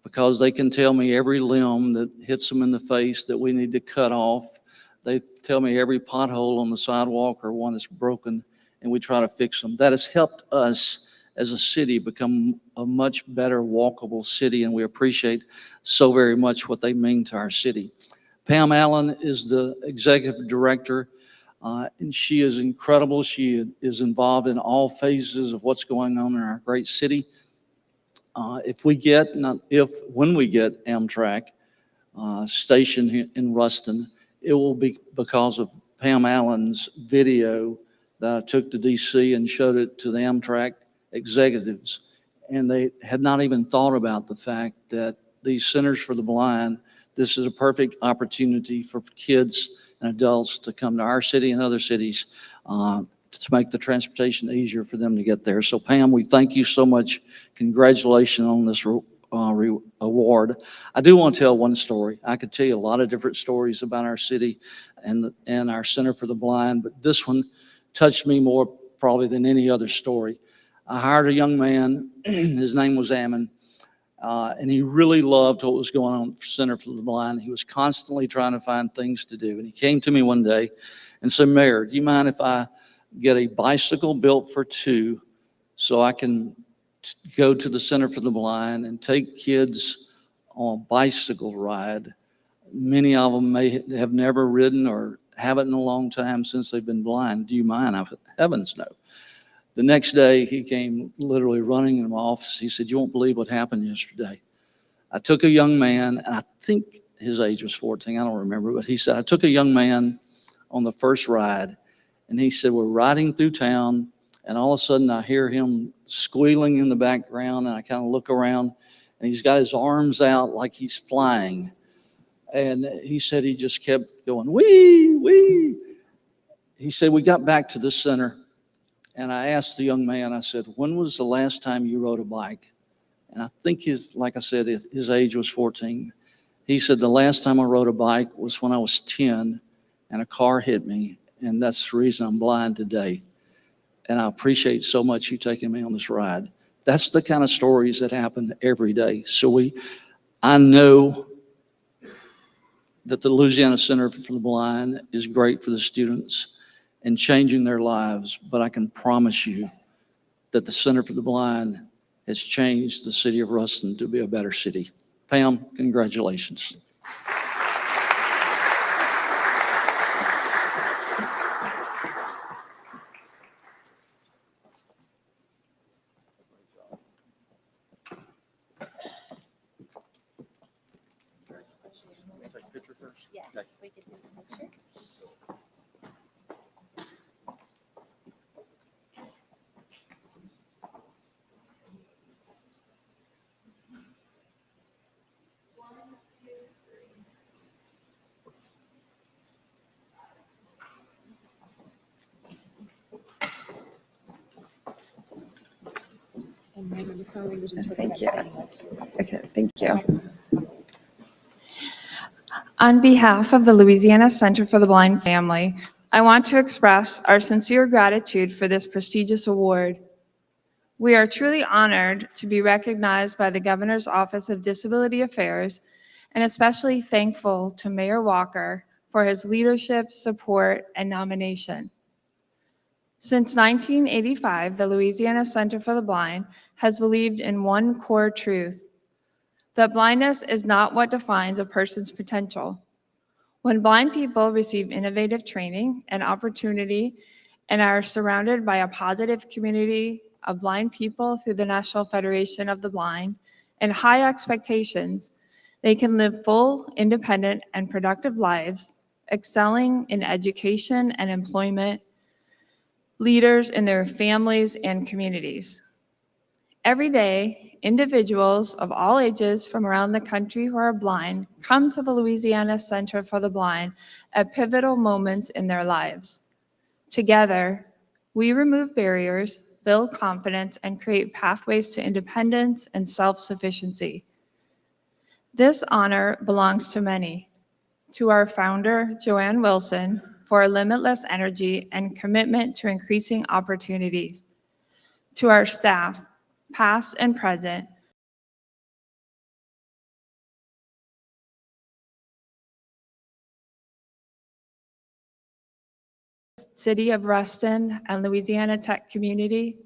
because they can tell me every limb that hits them in the face that we need to cut off. They tell me every pothole on the sidewalk or one that's broken, and we try to fix them. That has helped us as a city become a much better walkable city, and we appreciate so very much what they mean to our city. Pam Allen is the executive director, and she is incredible. She is involved in all phases of what's going on in our great city. When we get Amtrak stationed here in Ruston, it will be because of Pam Allen's video that I took to DC and showed it to the Amtrak executives, and they had not even thought about the fact that these Centers for the Blind, this is a perfect opportunity for kids and adults to come to our city and other cities to make the transportation easier for them to get there. So Pam, we thank you so much. Congratulations on this award. I do want to tell one story. I could tell you a lot of different stories about our city and our Center for the Blind, but this one touched me more probably than any other story. I hired a young man, his name was Ammon, and he really loved what was going on at the Center for the Blind. He was constantly trying to find things to do. And he came to me one day and said, Mayor, do you mind if I get a bicycle built for two so I can go to the Center for the Blind and take kids on a bicycle ride? Many of them may have never ridden or haven't in a long time since they've been blind. Do you mind? I said, heavens no. The next day, he came literally running in my office. He said, you won't believe what happened yesterday. I took a young man, and I think his age was 14, I don't remember, but he said, I took a young man on the first ride, and he said, we're riding through town, and all of a sudden I hear him squealing in the background, and I kind of look around, and he's got his arms out like he's flying. And he said he just kept going, wee, wee. He said, we got back to the center, and I asked the young man, I said, when was the last time you rode a bike? And I think like I said, his age was 14. He said, the last time I rode a bike was when I was 10 and a car hit me. And that's the reason I'm blind today. And I appreciate so much you taking me on this ride. That's the kind of stories that happen every day. So I know that the Louisiana Center for the Blind is great for the students and changing their lives, but I can promise you that the Center for the Blind has changed the city of Ruston to be a better city. Pam, congratulations. Yes, we could take a picture. Thank you. Okay, thank you. On behalf of the Louisiana Center for the Blind Family, I want to express our sincere gratitude for this prestigious award. We are truly honored to be recognized by the Governor's Office of Disability Affairs, and especially thankful to Mayor Walker for his leadership, support, and nomination. Since 1985, the Louisiana Center for the Blind has believed in one core truth: that blindness is not what defines a person's potential. When blind people receive innovative training and opportunity and are surrounded by a positive community of blind people through the National Federation of the Blind and high expectations, they can live full, independent, and productive lives, excelling in education and employment, leaders in their families and communities. Every day, individuals of all ages from around the country who are blind come to the Louisiana Center for the Blind at pivotal moments in their lives. Together, we remove barriers, build confidence, and create pathways to independence and self-sufficiency. This honor belongs to many: to our founder, Joanne Wilson, for her limitless energy and commitment to increasing opportunities, to our staff, past and present, City of Ruston and Louisiana Tech community,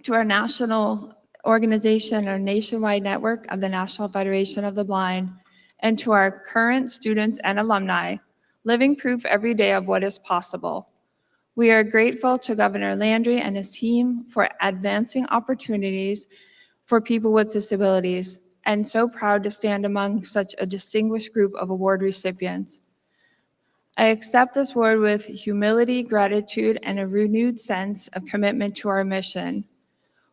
to our national organization or nationwide network of the National Federation of the Blind, and to our current students and alumni, living proof every day of what is possible. We are grateful to Governor Landry and his team for advancing opportunities for people with disabilities, and so proud to stand among such a distinguished group of award recipients. I accept this award with humility, gratitude, and a renewed sense of commitment to our mission.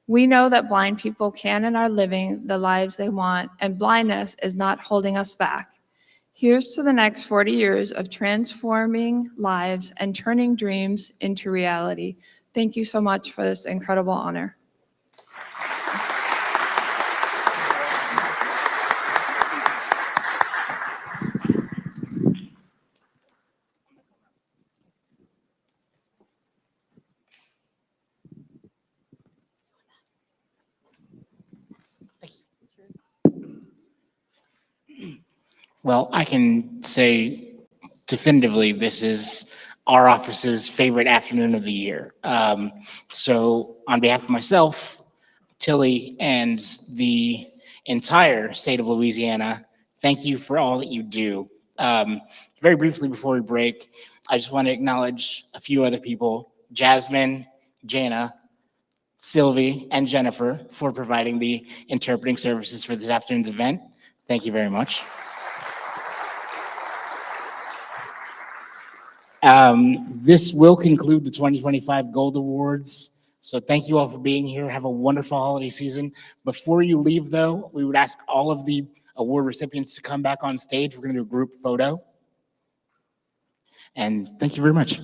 We know that blind people can and are living the lives they want, and blindness is not holding us back. Here's to the next 40 years of transforming lives and turning dreams into reality. Thank you so much for this incredible honor. Well, I can say definitively this is our office's favorite afternoon of the year. So on behalf of myself, Tilly, and the entire state of Louisiana, thank you for all that you do. Very briefly before we break, I just want to acknowledge a few other people: Jasmine, Jana, Sylvie, and Jennifer, for providing the interpreting services for this afternoon's event. Thank you very much. This will conclude the 2025 Gold Awards. So thank you all for being here. Have a wonderful holiday season. Before you leave, though, we would ask all of the award recipients to come back on stage. We're going to do a group photo. And thank you very much.